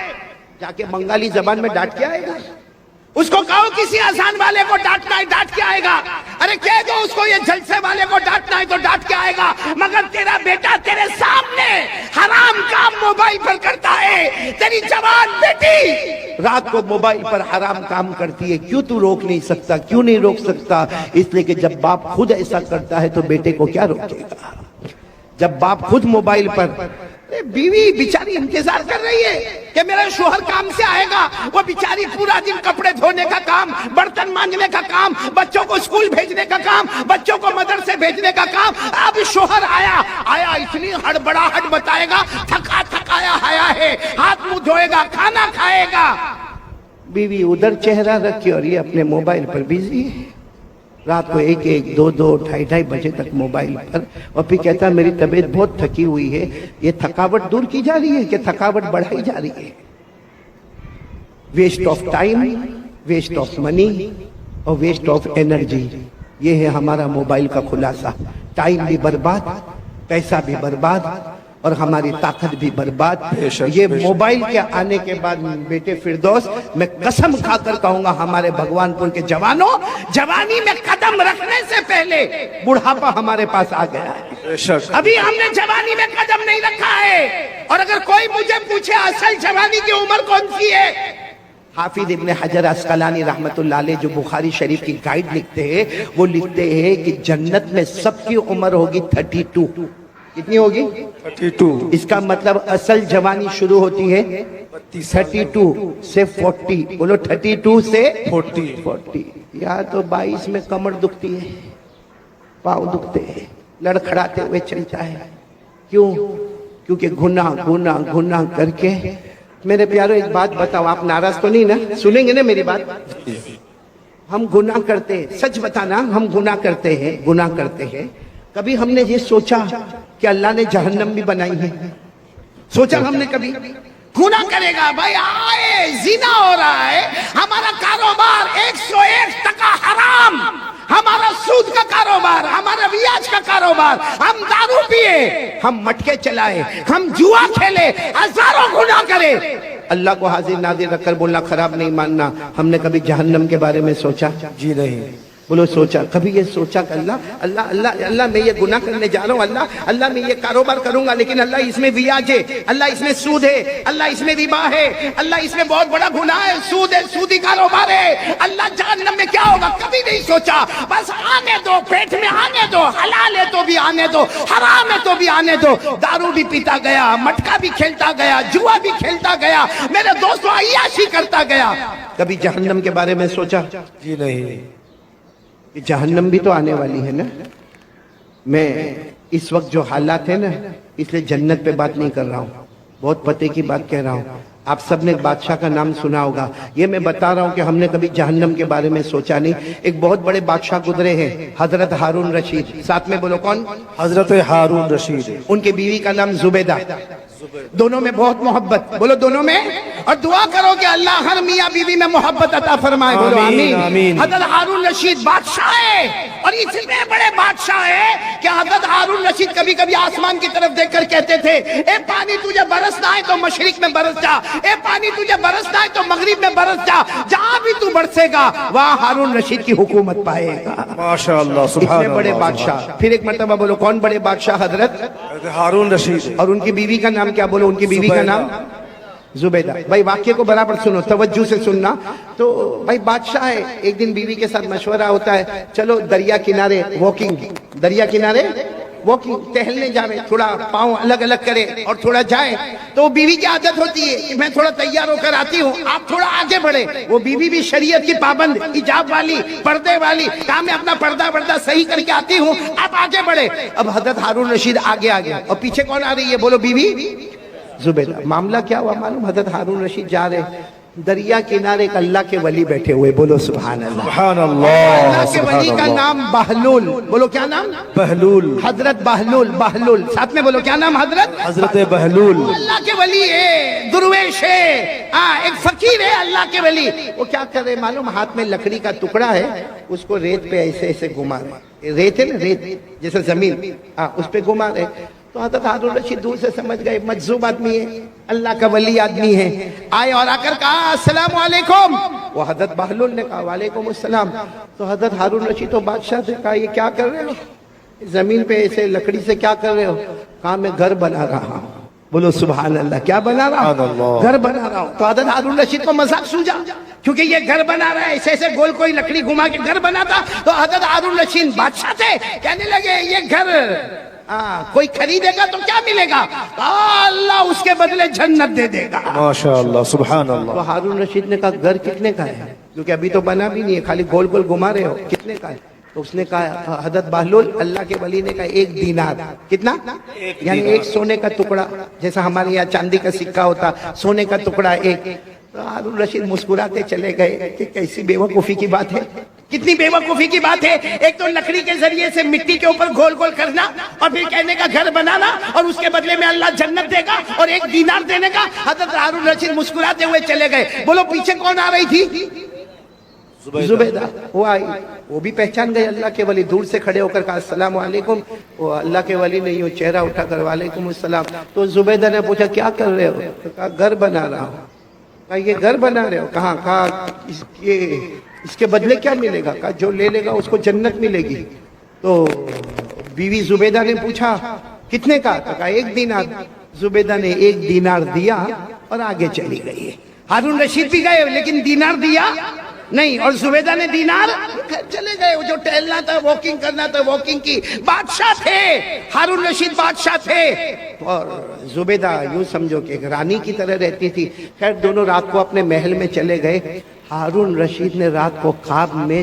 جا کے بنگالی زبان میں ڈانٹ کے آئے گا۔ اس کو کہو کسی اذان والے کو ڈانٹنا ہے، ڈانٹ کے آئے گا۔ ارے کہہ دو اس کو یہ جلسے والے کو ڈانٹنا ہے تو ڈانٹ کے آئے گا۔ مگر تیرا بیٹا تیرے سامنے حرام کام موبائل پر کرتا ہے، تیری جوان بیٹی رات کو موبائل پر حرام کام کرتی ہے، کیوں تو روک نہیں سکتا؟ کیوں نہیں روک سکتا؟ اس لیے کہ جب باپ خود ایسا کرتا ہے تو بیٹے کو کیا روکے گا؟ جب باپ خود موبائل پر، بیوی بیچاری انتظار کر رہی ہے کہ میرا شوہر کام سے آئے گا، وہ بیچاری پورا دن کپڑے دھونے کا کام، برتن مانجنے کا کام، بچوں کو اسکول بھیجنے کا کام، بچوں کو مدرسے بھیجنے کا کام۔ اب شوہر آیا اتنی ہڑبڑاہٹ بتائے گا، تھکایا آیا ہے، ہاتھ منہ دھوئے گا، کھانا کھائے گا، بیوی ادھر چہرہ رکھی اور یہ اپنے موبائل پر بیزی ہے، رات کو 1-1, 2-2, 2:30 بجے تک موبائل پر، اور پھر کہتا ہے میری طبیعت بہت تھکی ہوئی ہے۔ یہ تھکاوٹ دور کی جا رہی ہے کہ تھکاوٹ بڑھائی جا رہی ہے؟ Waste of time, waste of money اور ویسٹ آف انرجی، یہ ہے ہمارا موبائل کا خلاصہ۔ ٹائم بھی برباد، پیسہ بھی برباد، اور ہماری طاقت بھی برباد۔ یہ موبائل کے آنے کے بعد بیٹے فردوس، میں قسم کھا کر کہوں گا ہمارے بھگوان پور کے جوانوں، جوانی میں قدم رکھنے سے پہلے بڑھاپا ہمارے پاس آ گیا ہے۔ ابھی ہم نے جوانی میں قدم نہیں رکھا ہے۔ اور اگر کوئی مجھے پوچھے اصل جوانی کی عمر کون سی ہے، حافظ ابن حجر عسقلانی رحمت اللہ علیہ جو بخاری شریف کی گائیڈ لکھتے ہیں، وہ لکھتے ہیں کہ جنت میں سب کی عمر ہوگی 32۔ کتنی ہوگی؟ 32۔ اس کا مطلب اصل جوانی شروع ہوتی ہے 32 سے 40۔ بولو 32 سے 40۔ یا تو 22 میں کمر دکھتی ہے، پاؤں دکھتے ہیں، لڑکھڑاتے ہوئے چلتا ہے، کیوں؟ کیونکہ گناہ گناہ گناہ کر کے میرے پیارو ایک بات بتاؤ, آپ ناراض تو نہیں نا, سنیں گے نا میری بات؟ ہم گناہ کرتے ہیں, سچ بتانا, ہم گناہ کرتے ہیں. کبھی ہم نے یہ سوچا کہ اللہ نے جہنم بھی بنائی ہے؟ سوچا ہم نے کبھی؟ گناہ کرے گا بھائی, آئے زنا ہو رہا ہے, ہمارا کاروبار 101% حرام, ہمارا سود کا کاروبار, ہمارا ریاض کا کاروبار, ہم دارو پیے, ہم مٹکے چلائے, ہم جوا کھیلے, ہزاروں گناہ کرے, اللہ کو حاضر ناظر رکھ کر بولنا خراب نہیں ماننا. ہم نے کبھی جہنم کے بارے میں سوچا؟ جی نہیں. بولو سوچا, کبھی یہ سوچا کہ اللہ میں یہ گناہ کرنے جا رہا ہوں, اللہ میں یہ کاروبار کروں گا, لیکن اللہ اس میں ریاض ہے, اللہ اس میں سود ہے, اللہ اس میں ربا ہے, اللہ اس میں بہت بڑا گناہ ہے, سود ہے, سودی کاروبار ہے, اللہ جہنم میں کیا ہوگا؟ کبھی نہیں سوچا. بس آنے دو, پیٹ میں آنے دو, حلال ہے تو بھی آنے دو, حرام ہے تو بھی آنے دو. دارو بھی پیتا گیا, مٹکا بھی کھیلتا گیا, جوا بھی کھیلتا گیا, میرے دوستوں عیاشی کرتا گیا. کبھی جہنم کے بارے میں سوچا؟ جی نہیں. جہنم بھی تو آنے والی ہے نا. میں اس وقت جو حالات ہیں نا, اس لیے جنت پہ بات نہیں کر رہا ہوں, بہت پتے کی بات کہہ رہا ہوں. آپ سب نے ایک بادشاہ کا نام سنا ہوگا, یہ میں بتا رہا ہوں کہ ہم نے کبھی جہنم کے بارے میں سوچا نہیں. ایک بہت بڑے بادشاہ گزرے ہیں, حضرت ہارون رشید. ساتھ میں بولو کون؟ حضرت ہارون رشید. ان کے بیوی کا نام زبیدہ. دونوں میں بہت محبت, بولو دونوں میں, اور دعا کرو کہ اللہ ہر میاں بیوی میں محبت عطا فرمائے, بولو آمین, آمین. حضرت ہارون رشید بادشاہ ہے, اور اتنے بڑے بادشاہ ہے کہ حضرت ہارون رشید کبھی کبھی آسمان کی طرف دیکھ کر کہتے تھے, اے پانی تجھے برسنا ہے تو مشرق میں برس جا, اے پانی تجھے برسنا ہے تو مغرب میں برس جا, جہاں بھی تو برسے گا وہاں ہارون رشید کی حکومت پائے گا. ماشاءاللہ, سبحان اتنے بڑے اللہ. بادشاہ. پھر ایک مرتبہ بولو کون بڑے بادشاہ؟ حضرت ہارون رشید. اور ان کی بیوی کا نام کیا؟ بولو ان کی بیوی کا نام زبیدہ. بھائی واقعے کو برابر سنو, توجہ سے سننا. تو بھائی بادشاہ ہے, ایک دن بیوی کے ساتھ مشورہ ہوتا ہے, چلو دریا کنارے واکنگ, دریا کنارے واکنگ, ٹہلنے جاوے, تھوڑا پاؤں الگ الگ کرے اور تھوڑا جائے. تو بیوی کی عادت ہوتی ہے کہ میں تھوڑا تیار ہو کر آتی ہوں, آپ تھوڑا آگے بڑھے. وہ بیوی بھی شریعت کی پابند, حجاب والی, پردے والی, کہا میں اپنا پردہ صحیح کر کے آتی ہوں, آپ آگے بڑھے. اب حضرت ہارون رشید آگے آ گیا, اور پیچھے کون آ رہی ہے؟ بولو بیوی زبیدہ. معاملہ کیا ہوا معلوم؟ حضرت ہارون رشید جا رہے, دریا کنارے ایک اللہ کے ولی بیٹھے ہوئے, بولو سبحان اللہ. سبحان اللہ. اللہ کے ولی کا نام بہلول. بولو کیا نام؟ بہلول. حضرت بہلول. ساتھ میں بولو کیا نام؟ حضرت بہلول. اللہ کے ولی ہے, درویش ہے, ایک فقیر ہے, اللہ کے ولی. وہ کیا کر رہے معلوم؟ ہاتھ میں لکڑی کا ٹکڑا ہے, اس کو ریت پہ ایسے ایسے گھما رہے. ریت ہے نا, ریت جیسے زمین, اس پہ گھما رہے. تو حضرت ہارون رشید دور سے سمجھ گئے مجذوب آدمی ہے, اللہ کا ولی آدمی ہے. آئے اور آ کر کہا السلام علیکم. وہ حضرت بہلول نے کہا وعلیکم السلام. تو حضرت ہارون رشید تو بادشاہ سے کہا یہ کیا کر رہے ہو, زمین پہ ایسے لکڑی سے کیا کر رہے ہو؟ کہا میں گھر بنا رہا ہوں. بولو سبحان اللہ. کیا بنا رہا ہوں؟ گھر بنا رہا ہوں. تو حضرت ہارون رشید کو مذاق سوجا, کیونکہ یہ گھر بنا رہا ہے, ایسے ایسے گول کوئی لکڑی گھما کے گھر بناتا. تو حضرت ہارون رشید بادشاہ تھے, کہنے لگے یہ گھر کوئی خریدے گا تو کیا ملے گا؟ اللہ اس کے بدلے جنت دے دے گا. ماشاءاللہ, سبحان اللہ. تو ہارون رشید نے کہا گھر کتنے کا ہے؟ کیونکہ ابھی تو بنا بھی نہیں ہے, خالی گول گول گھما رہے ہو, کتنے کا ہے؟ تو اس نے کہا, حضرت بہلول اللہ کے ولی نے کہا 1 دینار. کتنا؟ یعنی ایک سونے کا ٹکڑا, جیسا ہمارے یہاں چاندی کا سکہ ہوتا, سونے کا ٹکڑا ایک. تو ہارون رشید مسکراتے چلے گئے کہ کیسی بے وقوفی کی بات ہے, کتنی بے وقوفی کی بات ہے. ایک تو لکڑی کے ذریعے سے مٹی کے اوپر گول گول کرنا, اور پھر کہنے کا گھر بنانا, اور اس کے بدلے میں اللہ جنت دے گا, اور 1 دینار دینے کا. حضرت ہارون رشید مسکراتے ہوئے چلے گئے. بولو پیچھے کون آ رہی تھی؟ زبیدہ. وہ آئی, وہ بھی پہچان گئے اللہ کے ولی. دور سے کھڑے ہو کر کہا السلام علیکم. وہ اللہ کے ولی نے یوں چہرہ اٹھا کر وعلیکم السلام. تو زبیدہ نے پوچھا کیا کر رہے ہو؟ کہا گھر بنا رہا ہوں. کہا یہ گھر بنا رہے ہو؟ کہا اس کے بدلے کیا ملے گا؟ کہا جو لے لے گا اس کو جنت ملے گی. تو بیوی زبیدہ نے پوچھا کتنے کا؟ کہا 1 دینار. زبیدہ نے 1 دینار دیا اور آگے چلی گئی. ہارون رشید بھی گئے لیکن دینار دیا نہیں, اور زبیدہ نے دینار چلے گئے. وہ جو ٹہلنا تھا, واکنگ کرنا تھا, واکنگ کی. بادشاہ تھے, ہارون رشید بادشاہ تھے, اور زبیدہ یوں سمجھو کہ ایک رانی کی طرح رہتی تھی. خیر دونوں رات کو اپنے محل میں چلے گئے. ہارون رشید نے رات کو خواب میں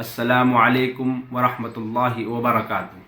السلام علیکم ورحمۃ اللہ وبرکاتہ.